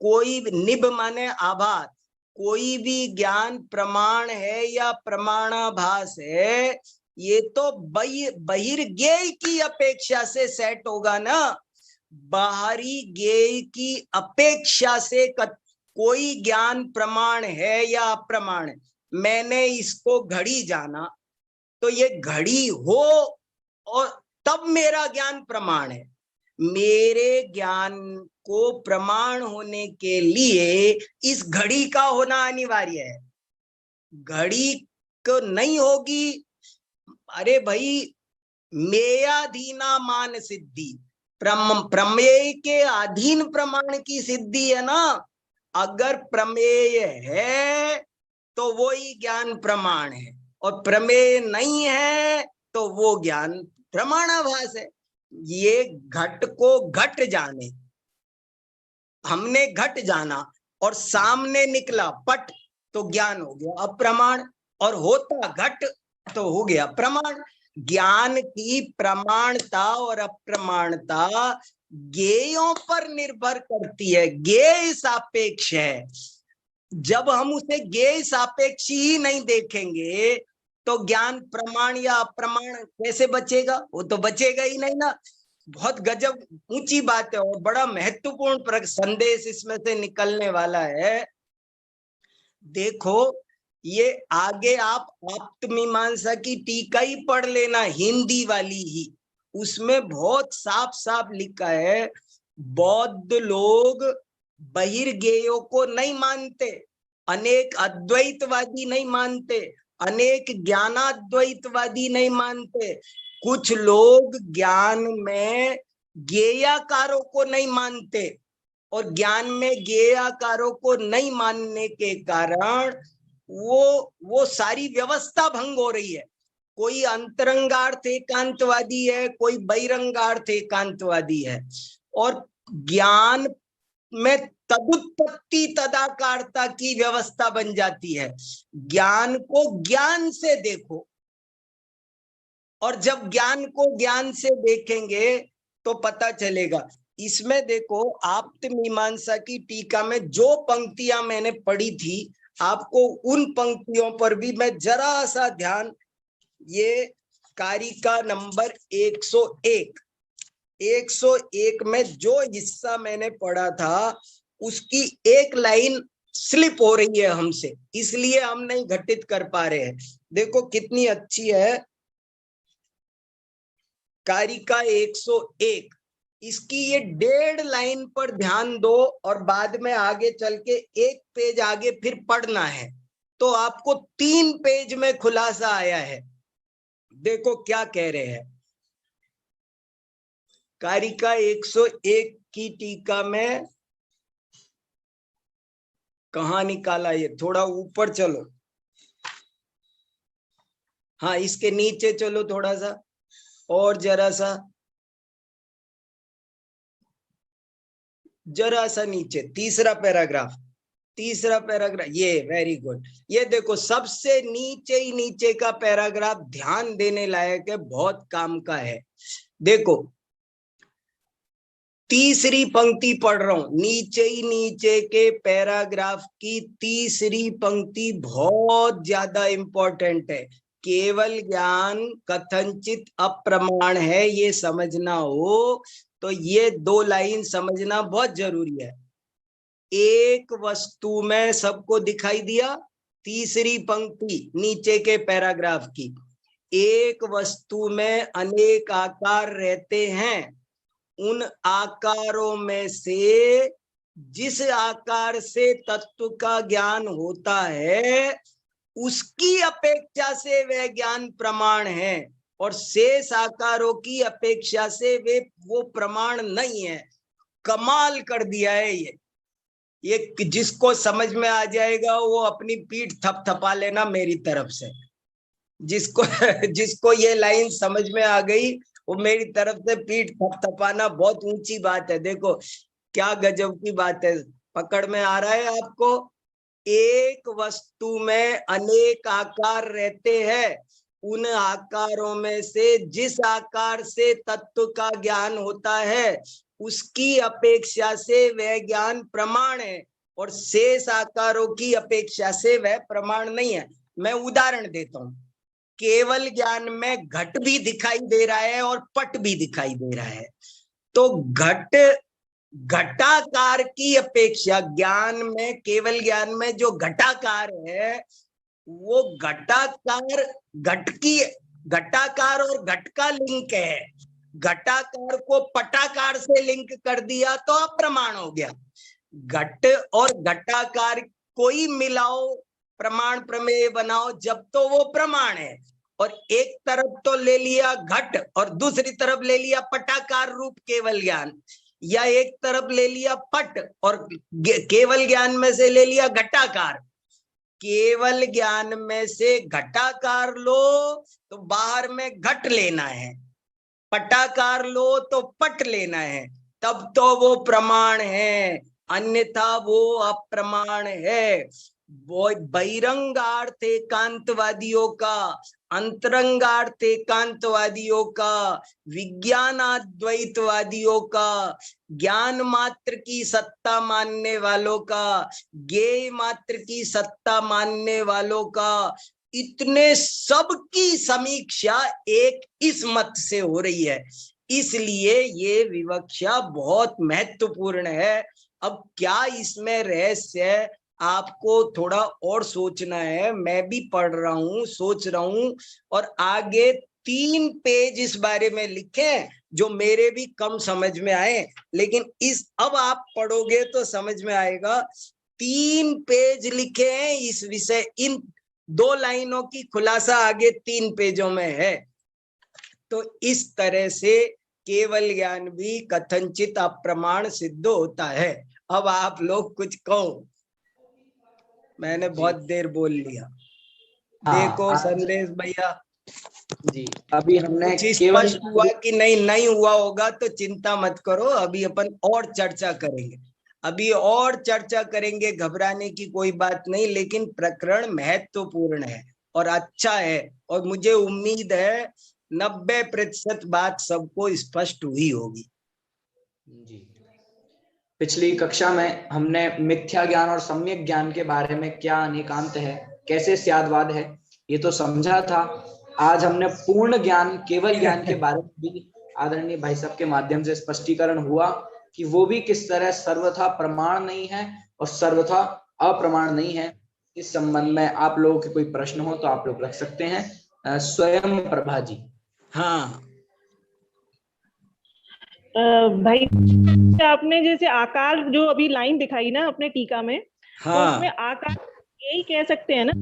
कोई निभ माने आभास, कोई भी ज्ञान प्रमाण है या प्रमाणाभास है, ये तो बहिर्ज्ञेय की अपेक्षा से सेट होगा ना, बाहरी ज्ञेय की अपेक्षा से कोई ज्ञान प्रमाण है या अप्रमाण है। मैंने इसको घड़ी जाना तो ये घड़ी हो और तब मेरा ज्ञान प्रमाण है। मेरे ज्ञान को प्रमाण होने के लिए इस घड़ी का होना अनिवार्य है, घड़ी को नहीं होगी, अरे भाई मेयाधीना मान सिद्धि, प्रमेय के अधीन प्रमाण की सिद्धि है ना, अगर प्रमेय है तो वो ही ज्ञान प्रमाण है, और प्रमेय नहीं है तो वो ज्ञान प्रमाणाभास है। ये घट को घट जाने, हमने घट जाना और सामने निकला पट तो ज्ञान हो गया अप्रमाण, और होता घट तो हो गया प्रमाण। ज्ञान की प्रमाणता और अप्रमाणता ज्ञेयों पर निर्भर करती है, ज्ञेय सापेक्ष है। जब हम उसे ज्ञेय सापेक्ष ही नहीं देखेंगे तो ज्ञान प्रमाण या अप्रमाण कैसे बचेगा, वो तो बचेगा ही नहीं ना। बहुत गजब ऊंची बात है और बड़ा महत्वपूर्ण संदेश इसमें से निकलने वाला है। देखो ये आगे आप आप्तमीमांसा की टीका ही पढ़ लेना, हिंदी वाली ही, उसमें बहुत साफ साफ लिखा है, बौद्ध लोग बहिर्ज्ञेयों को नहीं मानते, अनेक अद्वैतवादी नहीं मानते, अनेक ज्ञानाद्वैतवादी नहीं मानते, कुछ लोग ज्ञान में ज्ञेयाकारों को नहीं मानते, और ज्ञान में ज्ञेयाकारों को नहीं मानने के कारण वो सारी व्यवस्था भंग हो रही है। कोई अंतरंगार्थ एकांतवादी है, कोई बहिरंगार्थ एकांतवादी है, और ज्ञान में तदुत्पत्ति तदाकारता की व्यवस्था बन जाती है। ज्ञान को ज्ञान से देखो, और जब ज्ञान को ज्ञान से देखेंगे तो पता चलेगा। इसमें देखो आप्त मीमांसा की टीका में जो पंक्तियां मैंने पढ़ी थी, आपको उन पंक्तियों पर भी मैं जरा सा ध्यान, ये कारिका नंबर 101 में जो हिस्सा मैंने पढ़ा था उसकी एक लाइन स्लिप हो रही है हमसे, इसलिए हम नहीं घटित कर पा रहे हैं। देखो कितनी अच्छी है कारिका 101, इसकी ये 1.5 लाइन पर ध्यान दो, और बाद में आगे चल के एक पेज आगे फिर पढ़ना है, तो आपको 3 पेज में खुलासा आया है। देखो क्या कह रहे हैं, कारिका 101 की टीका में कहाँ निकाला, ये थोड़ा ऊपर चलो, हाँ इसके नीचे चलो थोड़ा सा और जरा सा नीचे, तीसरा पैराग्राफ, ये वेरी गुड। ये देखो सबसे नीचे ही नीचे का पैराग्राफ ध्यान देने लायक है, बहुत काम का है। देखो तीसरी पंक्ति पढ़ रहा हूं, नीचे ही नीचे के पैराग्राफ की तीसरी पंक्ति बहुत ज्यादा इंपॉर्टेंट है। केवल ज्ञान कथनचित अप्रमाण है, ये समझना हो तो ये 2 लाइन समझना बहुत जरूरी है। एक वस्तु में, सबको दिखाई दिया? तीसरी पंक्ति नीचे के पैराग्राफ की, एक वस्तु में अनेक आकार रहते हैं, उन आकारों में से जिस आकार से तत्व का ज्ञान होता है उसकी अपेक्षा से वह ज्ञान प्रमाण है, और शेष आकारों की अपेक्षा से वो प्रमाण नहीं है। कमाल कर दिया है ये जिसको समझ में आ जाएगा वो अपनी पीठ थपथपा लेना मेरी तरफ से। जिसको ये लाइन समझ में आ गई वो मेरी तरफ से पीठ थपथपाना बहुत ऊंची बात है। देखो क्या गजब की बात है, पकड़ में आ रहा है आपको? एक वस्तु में अनेक आकार रहते हैं, उन आकारों में से जिस आकार से तत्व का ज्ञान होता है उसकी अपेक्षा से वह ज्ञान प्रमाण है, और शेष आकारों की अपेक्षा से वह प्रमाण नहीं है। मैं उदाहरण देता हूं, केवल ज्ञान में घट भी दिखाई दे रहा है और पट भी दिखाई दे रहा है, तो घटाकार की अपेक्षा ज्ञान में, केवल ज्ञान में जो घटाकार है वो घटाकार और घट का लिंक है। घटाकार को पटाकार से लिंक कर दिया तो अप्रमाण हो गया। घट और घटाकार कोई मिलाओ, प्रमाण प्रमेय बनाओ, जब तो वो प्रमाण है। और एक तरफ तो ले लिया घट और दूसरी तरफ ले लिया पटाकार रूप केवल ज्ञान, या एक तरफ ले लिया पट और केवल ज्ञान में से ले लिया घटाकार। केवल ज्ञान में से घटाकार लो तो बाहर में घट लेना है, पटाकार लो तो पट लेना है, तब तो वो प्रमाण है, अन्यथा वो अप्रमाण है। बहिरंगार्थ एकांतवादियों का, अंतरंगार्थ एकांतवादियों का, विज्ञानाद्वैतवादियों का, ज्ञान मात्र की सत्ता मानने वालों का, ज्ञेय मात्र की सत्ता मानने वालों का, इतने सब की समीक्षा एक इस मत से हो रही है। इसलिए ये विवक्षा बहुत महत्वपूर्ण है। अब क्या इसमें रहस्य है, आपको थोड़ा और सोचना है। मैं भी पढ़ रहा हूं, सोच रहा हूं, और आगे 3 पेज इस बारे में लिखे जो मेरे भी कम समझ में आए, लेकिन अब आप पढ़ोगे तो समझ में आएगा। 3 पेज लिखे हैं इस विषय, इन 2 लाइनों की खुलासा आगे 3 पेजों में है। तो इस तरह से केवल ज्ञान भी कथनचित अप्रमाण सिद्ध होता है। अब आप लोग कुछ कहो, मैंने बहुत देर बोल लिया। देखो संदेश भैया जी, अभी हमने स्पष्ट हुआ कि नहीं हुआ होगा तो चिंता मत करो, अभी अपन और चर्चा करेंगे, घबराने की कोई बात नहीं। लेकिन प्रकरण महत्वपूर्ण है और अच्छा है, और मुझे उम्मीद है 90% बात सबको स्पष्ट हुई होगी। जी, पिछली कक्षा में हमने मिथ्या ज्ञान और सम्यक ज्ञान के बारे में क्या अनेकांत है, कैसे स्यादवाद है, ये तो समझा था। आज हमने पूर्ण ज्ञान, केवल ज्ञान के बारे में भी आदरणीय भाई साहब के माध्यम से स्पष्टीकरण हुआ कि वो भी किस तरह सर्वथा प्रमाण नहीं है और सर्वथा अप्रमाण नहीं है। इस संबंध में आप लोगों के कोई प्रश्न हो तो आप लोग रख सकते हैं। स्वयं प्रभा जी। हाँ भाई, आपने जैसे आकार जो अभी लाइन दिखाई ना अपने टीका में, हाँ, तो उसमें आकार यही कह सकते हैं ना,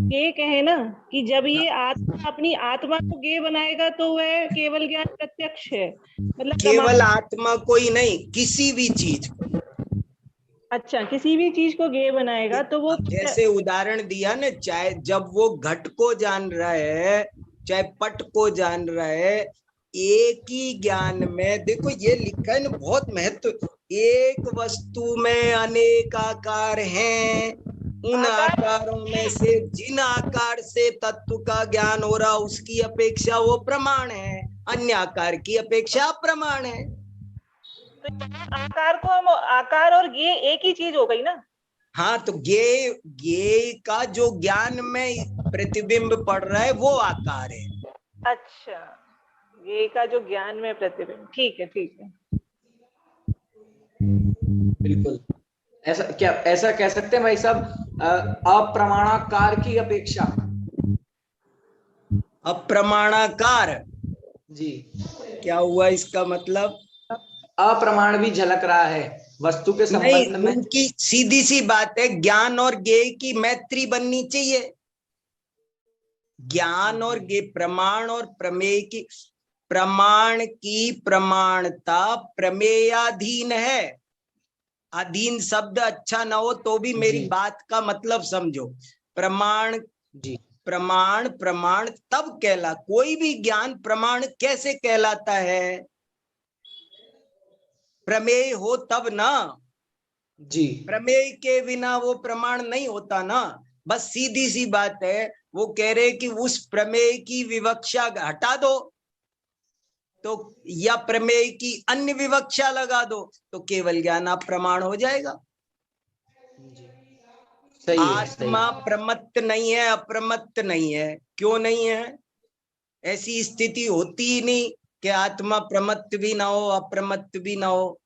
ये कहे ना कि जब ये आत्मा अपनी आत्मा को गे बनाएगा तो वह केवल ज्ञान प्रत्यक्ष है। मतलब केवल आत्मा को ही नहीं, किसी भी चीज को। अच्छा, किसी भी चीज को गे बनाएगा तो वो, जैसे उदाहरण दिया ना, चाहे जब वो घट को जान रहा है चाहे पट को जान रहा है, एक ही ज्ञान में, देखो ये लिखा है ना, बहुत महत्व। एक वस्तु में अनेक आकार हैं, उन आकारों में से जिन आकार से तत्व का ज्ञान हो रहा उसकी अपेक्षा वो प्रमाण है। अन्य आकार की अपेक्षा अप्रमाण है। आकार को हम आकार और ज्ञेय एक ही चीज हो गई ना। हाँ, तो ज्ञेय का जो ज्ञान में प्रतिबिंब पड़ रहा है वो आकार है। अच्छा, ये का जो ज्ञान में प्रतिबिंब, ठीक है ठीक है। बिल्कुल, ऐसा कह सकते हैं भाई साहब, अप्रमाणाकार की अपेक्षा। अप्रमाणाकार जी, क्या हुआ इसका मतलब? अप्रमाण भी झलक रहा है वस्तु के नहीं, संबंध में। उनकी सीधी सी बात है, ज्ञान और ज्ञेय की मैत्री बननी चाहिए। ज्ञान और ज्ञेय, प्रमाण और प्रमेय की, प्रमाण की प्रमाणता प्रमेयाधीन है। अधीन शब्द अच्छा ना हो तो भी मेरी बात का मतलब समझो। प्रमाण जी, प्रमाण प्रमाण तब कहला, कोई भी ज्ञान प्रमाण कैसे कहलाता है? प्रमेय हो तब ना। जी, प्रमेय के बिना वो प्रमाण नहीं होता ना। बस सीधी सी बात है, वो कह रहे कि उस प्रमेय की विवक्षा हटा दो तो, या प्रमेय की अन्य विवक्षा लगा दो तो केवल ज्ञान आप प्रमाण हो जाएगा। सही है, आत्मा प्रमत्त नहीं है, अप्रमत्त नहीं है। क्यों नहीं है? ऐसी स्थिति होती ही नहीं कि आत्मा प्रमत्त भी ना हो अप्रमत्त भी ना हो।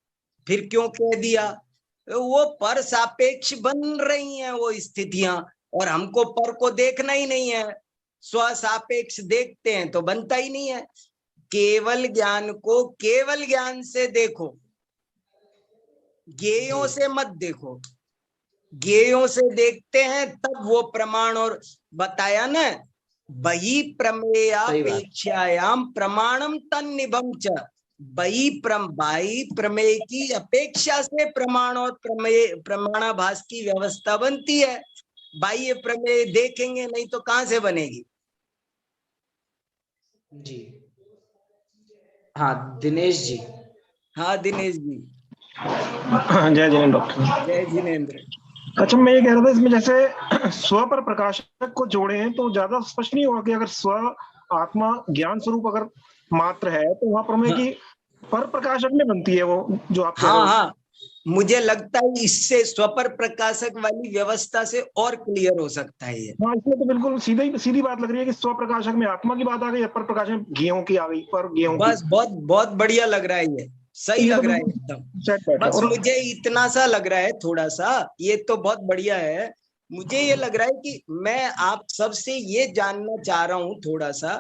फिर क्यों कह दिया? वो पर सापेक्ष बन रही हैं वो स्थितियां, और हमको पर को देखना ही नहीं है। स्व सापेक्ष देखते हैं तो बनता ही नहीं है। केवल ज्ञान को केवल ज्ञान से देखो, ज्ञेयों से मत देखो। ज्ञेयों से देखते हैं तब वो प्रमाण, और बताया ना, बही प्रमेयापेक्षायाम प्रमाणम तन्निभम च। बाई प्रमेय की अपेक्षा से प्रमाण और प्रमाणाभास की व्यवस्था बनती है। बाह्य प्रमेय देखेंगे नहीं तो कहां से बनेगी? जी। हाँ दिनेश जी। हाँ दिनेश जी। जय जिनेन्द्र डॉक्टर। जय जिनेन्द्र। अच्छा, मैं ये कह रहा था इसमें जैसे स्व पर प्रकाशक को जोड़े हैं तो ज्यादा स्पष्ट नहीं होगा कि अगर स्व आत्मा ज्ञान स्वरूप अगर मात्र है तो वहां प्रमेय की पर प्रकाशक में बनती है वो जो आप कह रहे हो। हाँ, मुझे लगता है इससे स्वपर प्रकाशक वाली व्यवस्था से और क्लियर हो सकता है ये। हाँ, इसमें तो बिल्कुल सीधी बात लग रही है कि स्व प्रकाशक में आत्मा की बात आ गई, पर प्रकाशक में गेहूं की आ गई, पर गेहूं की। बस बहुत बहुत बढ़िया लग रहा है ये, सही लग रहा है एकदम। बस मुझे इतना सा लग रहा है थोड़ा सा, ये तो बहुत बढ़िया है। मुझे ये लग रहा है कि मैं आप सबसे ये जानना चाह रहा हूँ थोड़ा सा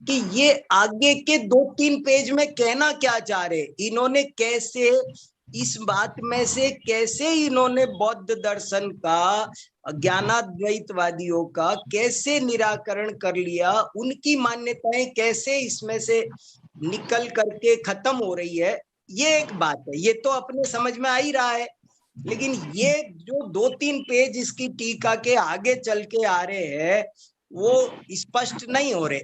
कि ये आगे के 2-3 पेज में कहना क्या चाह रहे, इन्होंने कैसे इस बात में से कैसे इन्होंने बौद्ध दर्शन का, ज्ञानाद्वैतवादियों का कैसे निराकरण कर लिया, उनकी मान्यताएं कैसे इसमें से निकल करके खत्म हो रही है, ये एक बात है। ये तो अपने समझ में आ ही रहा है, लेकिन ये जो 2-3 पेज इसकी टीका के आगे चल के आ रहे हैं वो स्पष्ट नहीं हो रहे,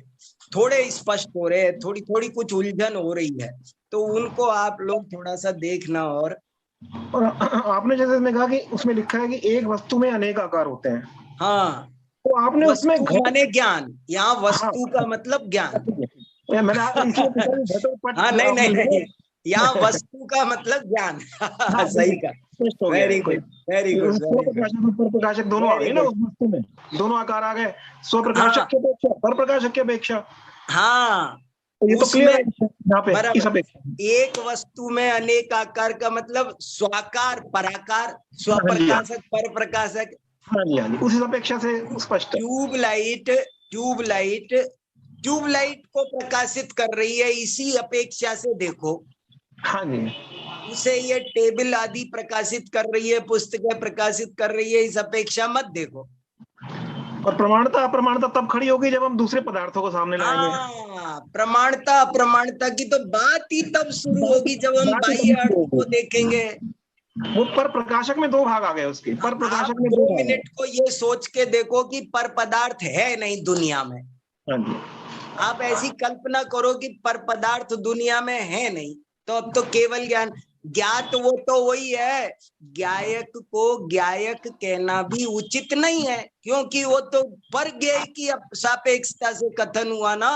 थोड़े स्पष्ट हो रहे हैं, थोड़ी थोड़ी कुछ उलझन हो रही है, तो उनको आप लोग थोड़ा सा देखना। और आपने जैसे इसमें कहा कि उसमें लिखा है कि एक वस्तु में अनेक आकार होते हैं। हाँ, तो आपने उसमें माने ज्ञान, यहाँ वस्तु का मतलब ज्ञान। मैंने हाँ नहीं, यहाँ वस्तु का मतलब ज्ञान। सही का, वेरी गुड वेरी गुड। प्रकाशक दोनों आ गए ना उस वस्तु में, दोनों आकार आ गए, स्व प्रकाशक की अपेक्षा पर प्रकाशक की अपेक्षा। हाँ, ये तो क्लियर है यहाँ पे इस अपेक्षा। एक वस्तु में अनेक आकार का मतलब स्वाकार पराकार, स्वप्रकाशक पर प्रकाशक। हाँ जी, हाँ जी, उस अपेक्षा से स्पष्ट है। ट्यूबलाइट को प्रकाशित कर रही है, इसी अपेक्षा से देखो। हाँ जी, उसे ये टेबल आदि प्रकाशित कर रही है, पुस्तकें प्रकाशित कर रही है, इस अपेक्षा मत देखो। और प्रमाणता अप्रमाणता तब खड़ी होगी जब हम दूसरे पदार्थों को सामने लाएंगे। प्रमाणता अप्रमाणता की तो बात ही तब शुरू होगी जब हम बाह्य अर्थ को देखेंगे। वो पर प्रकाशक में 2 भाग आ गए उसके। पर प्रकाशक में 2 मिनट को ये सोच के देखो कि पर पदार्थ है नहीं दुनिया में। हाँ जी, आप ऐसी कल्पना करो कि पर पदार्थ दुनिया में है नहीं, तो अब तो केवल ज्ञान ज्ञात वो तो वही है। ज्ञायक को ज्ञायक कहना भी उचित नहीं है, क्योंकि वो तो पर ज्ञेय की सापेक्षता से कथन हुआ ना।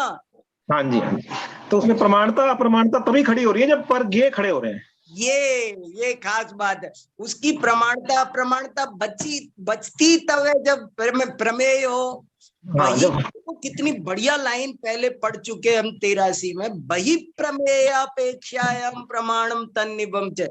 हाँ जी, हाँ जी। तो उसमें प्रमाणता अप्रमाणता तभी खड़ी हो रही है जब पर गे खड़े हो रहे हैं। ये खास बात है। उसकी प्रमाणता अप्रमाणता बचती तब है जब प्रमेय हो। हाँ, वही जब तो कितनी बढ़िया लाइन पहले पढ़ चुके हम 83 में, वही प्रमेयापेक्षायाम प्रमाणम तन्निबम च।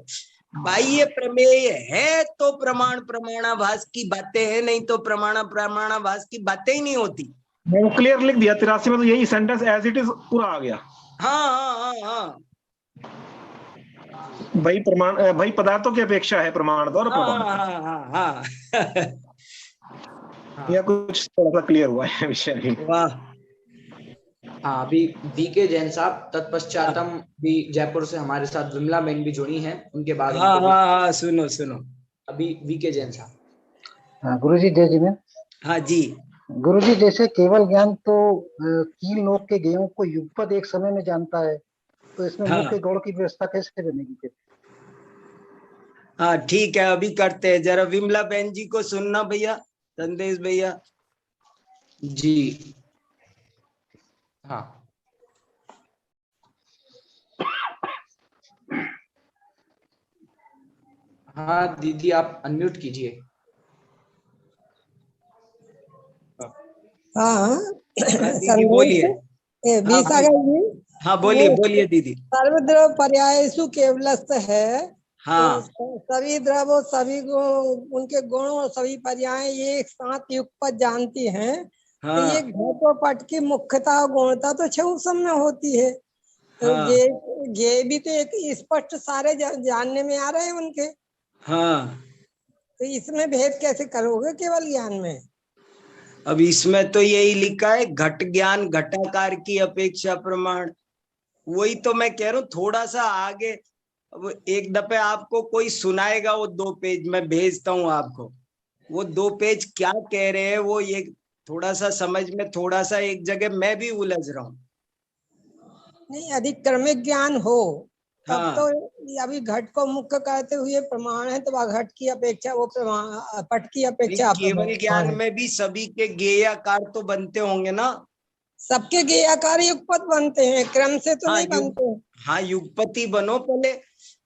बाह्य प्रमेय है तो प्रमाण प्रमाणाभास की बातें हैं, नहीं तो प्रमाण प्रमाणाभास की बातें ही नहीं होती। मैंने क्लियर लिख दिया 83 में, तो यही सेंटेंस एज इट इज पूरा आ गया। हाँ हाँ हाँ हाँ भाई प्रमाण, भाई पदार्थों की अपेक्षा है प्रमाणता और हाँ अप्रमाणता। हाँ हाँ हाँ या कुछ थोड़ा सा क्लियर हुआ है विषय भी। वाह। हाँ, अभी बीके जैन साहब तत्पश्चातम भी जयपुर से हमारे साथ विमला बेन भी जुड़ी हैं, उनके बाद हाँ उनको हाँ हाँ सुनो सुनो। अभी बीके जैन साहब। गुरुजी जय जी में। हाँ जी। गुरुजी जैसे केवल ज्ञान तो तीन लोक के गेयों को युगपत एक समय में जानता है, तो इसमें हाँ मुख्य गौड़ की व्यवस्था कैसे बनेगी फिर? हाँ ठीक है, अभी करते हैं। जरा विमला बहन जी को सुनना भैया, संदेश भैया जी। हाँ, हाँ दीदी आप अनम्यूट कीजिए। हाँ दीदी बोलिए। हाँ बोलिए बोलिए दीदी। सर्वद्रव पर्यायसु केवलस्थ है। हाँ तो सभी द्रव और सभी उनके गुण और सभी पर्याय एक साथ युगपत जानती हैं। तो ये हाँ घटोपट की मुख्यता और गुणता तो छह सब में होती है। तो हाँ ये भी तो एक स्पष्ट सारे जानने में आ रहे हैं उनके। हाँ। तो इसमें भेद कैसे करोगे केवल ज्ञान में? अब इसमें तो यही लिखा है, घट ज्ञान घटाकार की अपेक्षा प्रमाण। वही तो मैं कह रहा हूँ, थोड़ा सा आगे। अब एक दफे आपको कोई सुनाएगा वो 2 पेज, मैं भेजता हूँ आपको। वो 2 पेज क्या कह रहे हैं वो, ये थोड़ा सा समझ में, थोड़ा सा एक जगह मैं भी उलझ रहा हूँ। नहीं, अधिक क्रमिक ज्ञान हो तब हाँ तो अभी घट को मुख्य कहते हुए प्रमाण है, तो वह घट की अपेक्षा वो प्रमाण, पट की अपेक्षा केवल ज्ञान में भी सभी के गेयाकार तो बनते होंगे ना। सबके गेयाकार युगपत बनते हैं, क्रम से तो हाँ नहीं बनते। हाँ युगपति बनो पहले,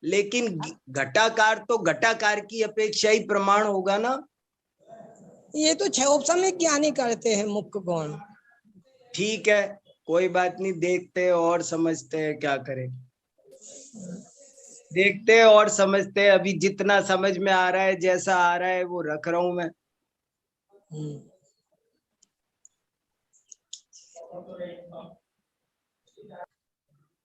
लेकिन घटाकार तो घटाकार की अपेक्षा ही प्रमाण होगा ना। ये तो छह ज्ञानी करते हैं मुख्य गुण। ठीक है, कोई बात नहीं, देखते हैं और समझते हैं क्या करें। देखते हैं और समझते हैं। अभी जितना समझ में आ रहा है, जैसा आ रहा है वो रख रहा हूं मैं।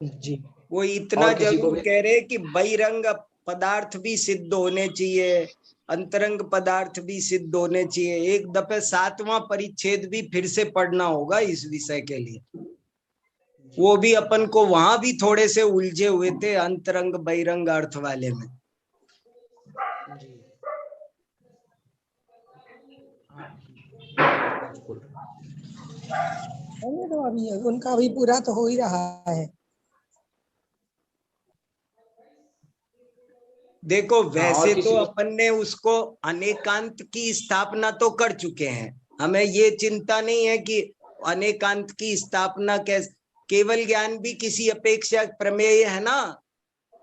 जी। वो इतना जरूर कह रहे कि बहिरंग पदार्थ भी सिद्ध होने चाहिए, अंतरंग पदार्थ भी सिद्ध होने चाहिए। एक दफे 7वां परिच्छेद भी फिर से पढ़ना होगा इस विषय के लिए। वो भी अपन को वहां भी थोड़े से उलझे हुए थे, अंतरंग बहिरंग अर्थ वाले में। तो अभी उनका अभी पूरा तो हो ही रहा है। देखो वैसे तो अपन ने उसको अनेकांत की स्थापना तो कर चुके हैं। हमें ये चिंता नहीं है कि अनेकांत की स्थापना कैसे, केवल ज्ञान भी किसी अपेक्षा प्रमेय है ना,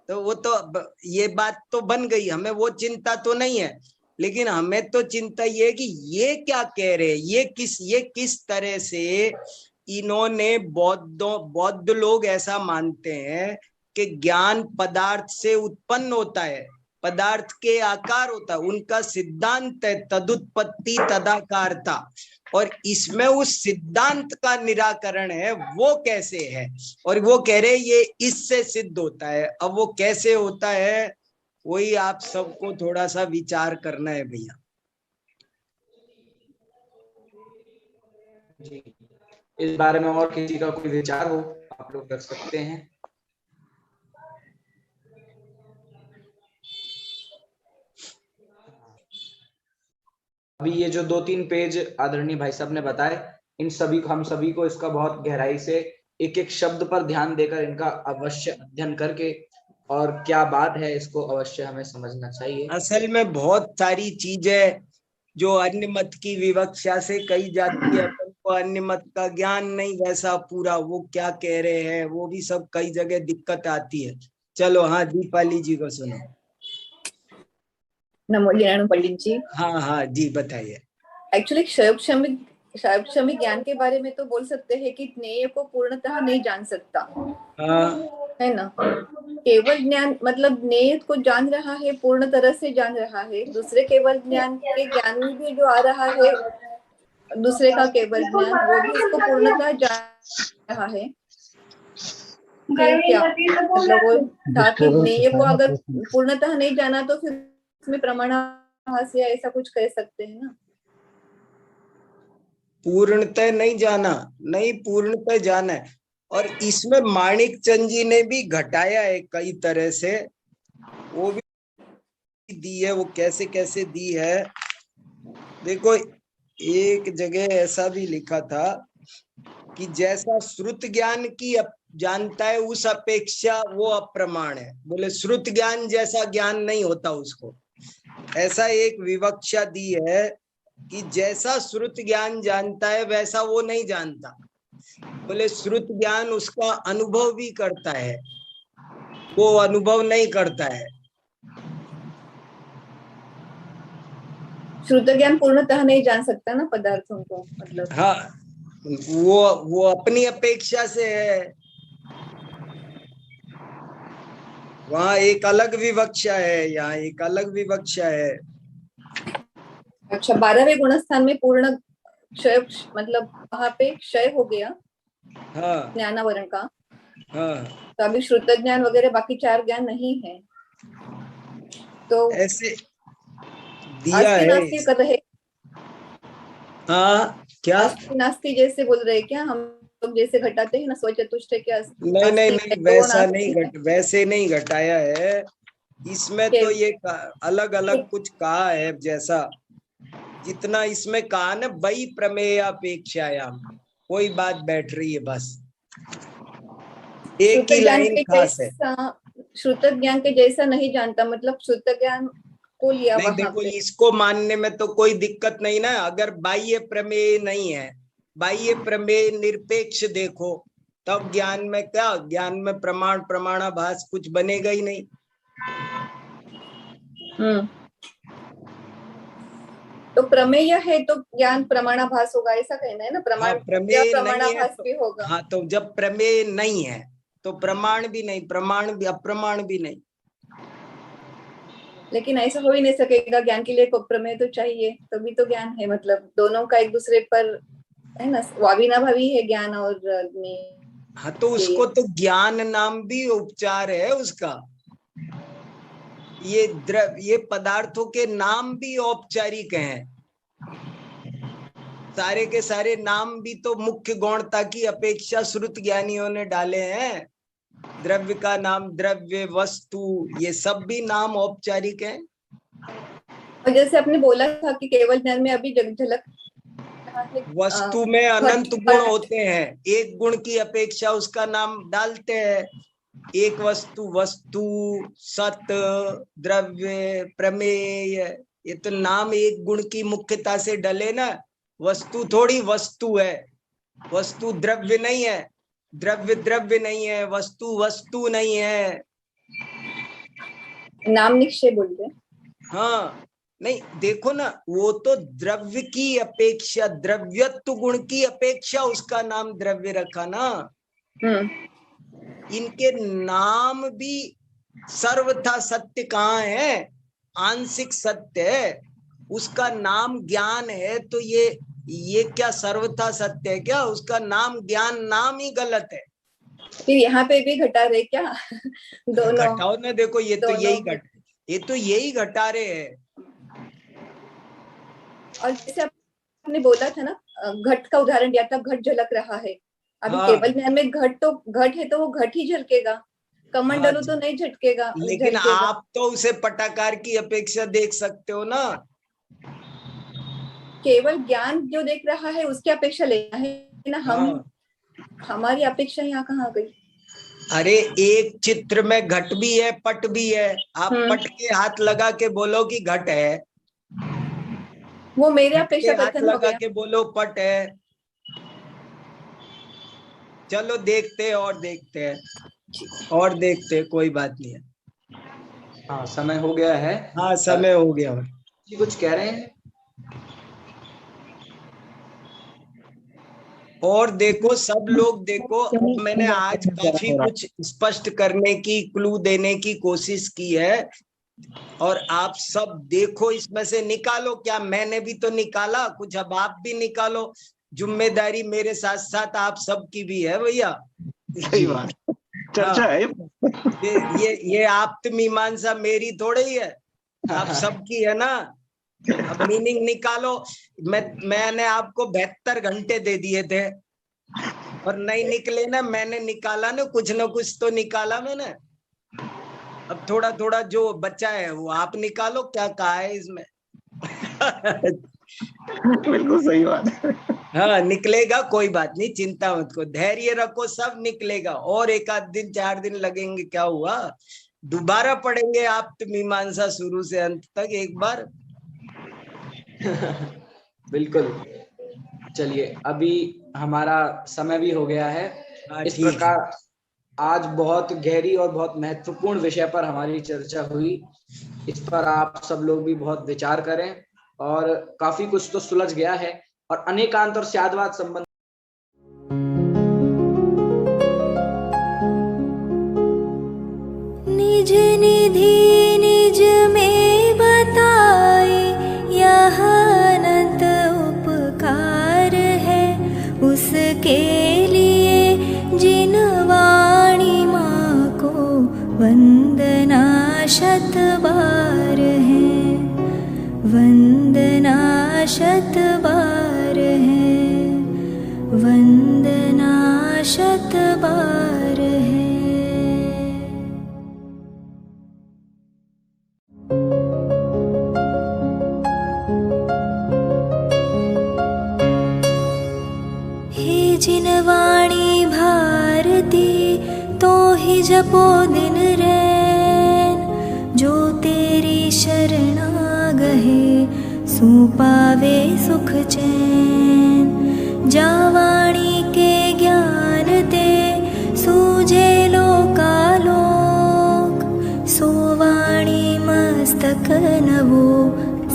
तो वो तो ये बात तो बन गई, हमें वो चिंता तो नहीं है। लेकिन हमें तो चिंता ये है कि ये क्या कह रहे हैं, ये किस तरह से इन्होंने बौद्ध लोग ऐसा मानते हैं कि ज्ञान पदार्थ से उत्पन्न होता है, पदार्थ के आकार होता है। उनका सिद्धांत है तदुत्पत्ति तदाकारता, और इसमें उस सिद्धांत का निराकरण है वो कैसे है, और वो कह रहे ये इससे सिद्ध होता है। अब वो कैसे होता है वही आप सबको थोड़ा सा विचार करना है भैया। जी, इस बारे में और किसी का कोई विचार हो आप लोग कर सकते हैं। अभी ये जो 2-3 पेज आदरणीय भाई साहब ने बताए, इन सभी हम सभी को इसका बहुत गहराई से एक एक शब्द पर ध्यान देकर इनका अवश्य अध्ययन करके और क्या बात है इसको अवश्य हमें समझना चाहिए। असल में बहुत सारी चीजें जो अन्य मत की विवक्षा से कही जाती है अपन वो अन्य मत का ज्ञान नहीं वैसा पूरा वो क्या कह रहे हैं, वो भी सब कई जगह दिक्कत आती है। चलो हाँ, दीपाली जी को सुनो। नमो ज्ञान पंडित जी। हाँ हाँ जी बताइए। एक्चुअली क्षयक्षमिक ज्ञान के बारे में तो बोल सकते हैं कि ज्ञेय को पूर्णतः नहीं जान सकता, हाँ है ना। केवल ज्ञान मतलब ज्ञेय को जान रहा है, पूर्ण तरह से जान रहा है। दूसरे केवल ज्ञान के ज्ञान में भी जो आ रहा है, दूसरे का केवल ज्ञान, वो भी उसको पूर्णतः जान रहा है। फिर क्या मतलब वो था कि ज्ञेय को अगर पूर्णतः नहीं जाना तो फिर उसमें प्रमाणाभास या ऐसा कुछ कह सकते हैं ना। पूर्णतः नहीं जाना, नहीं पूर्णतः जाना है। और इसमें माणिक चंद जी ने भी घटाया है कई तरह से, वो भी दी है। वो कैसे कैसे दी है देखो, एक जगह ऐसा भी लिखा था कि जैसा श्रुत ज्ञान की जानता है उस अपेक्षा वो अप्रमाण है। बोले श्रुत ज्ञान जैसा ज्ञान नहीं होता उसको। ऐसा एक विवक्षा दी है कि जैसा श्रुत ज्ञान जानता है वैसा वो नहीं जानता। बोले श्रुत ज्ञान उसका अनुभव भी करता है, वो अनुभव नहीं करता है। श्रुत ज्ञान पूर्णतः नहीं जान सकता ना पदार्थों को, मतलब हाँ, वो अपनी अपेक्षा से है। वहाँ एक अलग विवक्षा है, यहाँ एक अलग विवक्षा है। अच्छा, 12वें गुणस्थान में पूर्ण क्षय, मतलब वहां पे क्षय हो गया हाँ ज्ञानावरण का। हाँ, तो अभी श्रुत ज्ञान वगैरह बाकी 4 ज्ञान नहीं है, तो ऐसे दिया है। नास्ति कहते हैं। हाँ क्या? अस्ति नास्ति जैसे बोल रहे क्या हम लोग, जैसे घटाते हैं ना स्वचतुष्ट के। नहीं नहीं नहीं, वैसा नहीं वैसे नहीं घटाया है। इसमें तो ये अलग अलग कुछ कहा है, जैसा जितना इसमें कहा ना, वही प्रमेय अपेक्षायाम, कोई बात बैठ रही है बस। एक ही लाइन खास है। श्रुत ज्ञान के जैसा नहीं जानता, मतलब श्रुत ज्ञान को लिया नहीं, देखो इसको मानने में तो कोई दिक्कत नहीं ना, अगर बाह्य प्रमेय नहीं है, बाह्य प्रमेय निरपेक्ष देखो, तब ज्ञान में क्या, ज्ञान में प्रमाण प्रमाणाभास कुछ बनेगा ही नहीं। तो प्रमेय है तो ज्ञान प्रमाणाभास होगा, ऐसा कहना है ना। हाँ, प्रमेय प्रमाणाभास भी होगा। हाँ, तो जब प्रमेय नहीं है तो प्रमाण भी नहीं, प्रमाण भी अप्रमाण भी नहीं। लेकिन ऐसा हो ही नहीं सकेगा, ज्ञान के लिए प्रमेय तो चाहिए, तभी तो ज्ञान है। मतलब दोनों का एक दूसरे पर है ना, वाविनाभावी है ज्ञान और हाँ, तो उसको तो ज्ञान नाम भी उपचार है उसका। ये पदार्थों के नाम भी औपचारिक हैं। सारे के सारे नाम भी तो मुख्य गौणता की अपेक्षा श्रुत ज्ञानियों ने डाले हैं। द्रव्य का नाम, द्रव्य, वस्तु, ये सब भी नाम औपचारिक हैं। और जैसे आपने बोला था कि केवल ज्ञान में अभी झलक, वस्तु में अनंत गुण होते हैं, एक गुण की अपेक्षा उसका नाम डालते हैं। एक वस्तु, वस्तु, सत, द्रव्य, प्रमेय, ये तो नाम एक गुण की मुख्यता से डले ना। वस्तु थोड़ी वस्तु है, वस्तु द्रव्य नहीं है, द्रव्य द्रव्य नहीं है, वस्तु वस्तु नहीं है। नाम निश्चय बोलते। हाँ, नहीं देखो ना, वो तो द्रव्य की अपेक्षा, द्रव्यत्व गुण की अपेक्षा उसका नाम द्रव्य रखा ना। इनके नाम भी सर्वथा सत्य कहाँ है, आंशिक सत्य है, उसका नाम ज्ञान है। तो ये क्या सर्वथा सत्य है क्या? उसका नाम ज्ञान, नाम ही गलत है। फिर यहाँ पे भी घटा रहे क्या? दोनों घटाओ ना, देखो ये तो यही घटा रहे हैं। और जैसे आपने बोला था ना, घट का उदाहरण दिया था, घट झलक रहा है। अभी हाँ, केवल ज्ञान में घट है तो वो घट ही झलकेगा, कमंडलू तो नहीं झटकेगा। लेकिन आप तो उसे पटाकार की अपेक्षा देख सकते हो ना। केवल ज्ञान जो देख रहा है उसकी अपेक्षा लेना है ना। हम हमारी अपेक्षा यहाँ कहाँ गई? अरे एक चित्र में घट भी है, पट भी है। आप पट के हाथ लगा के बोलो कि घट है, वो मेरे अपेक्षा हाथ लगा के बोलो पट है। चलो देखते हैं और देखते हैं और देखते हैं, कोई बात नहीं है। हाँ समय हो गया है। हाँ समय हो गया। और जी कुछ कह रहे हैं? और देखो सब लोग देखो, अब मैंने आज काफी कुछ स्पष्ट करने की, क्लू देने की कोशिश की है, और आप सब देखो इसमें से निकालो। क्या मैंने भी तो निकाला कुछ, अब आप भी निकालो। जिम्मेदारी मेरे साथ साथ आप सबकी भी है भैया। सही बात, चर्चा है। ये आप्त मीमांसा मेरी थोड़ी है, आप सबकी है ना। अब मीनिंग निकालो। मैंने आपको 72 घंटे दे दिए थे और नहीं निकले ना, मैंने निकाला ना कुछ तो निकाला मैंने। अब थोड़ा थोड़ा जो बचा है वो आप निकालो, क्या कहा है इसमें। बिल्कुल सही बात है। हाँ निकलेगा, कोई बात नहीं, चिंता मत करो, धैर्य रखो, सब निकलेगा। और एक आध दिन 4 दिन लगेंगे, क्या हुआ, दोबारा पढ़ेंगे आप मीमांसा शुरू से अंत तक एक बार। बिल्कुल। चलिए अभी हमारा समय भी हो गया है। इस प्रकार आज बहुत गहरी और बहुत महत्वपूर्ण विषय पर हमारी चर्चा हुई। इस पर आप सब लोग भी बहुत विचार करें, और काफी कुछ तो सुलझ गया है। और अनेकांत और स्याद्वाद संबंध निज निधि निज में बताए, यह अनंत उपकार है उसके लिए जिन वाणी माँ को वंदना शत बार है, वंदना शत बार है, वंदना शत बार है। हे जिन वाणी भारती तो ही जपो दिन रैन, जो तेरी शरणा गहे सो पावे सुख चैन। जा वाणी के ज्ञान ते सूझे लोकालोक, सो वाणी मस्तक नवो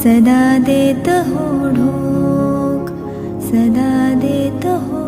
सदा देत हो ढोक, सदा देत हो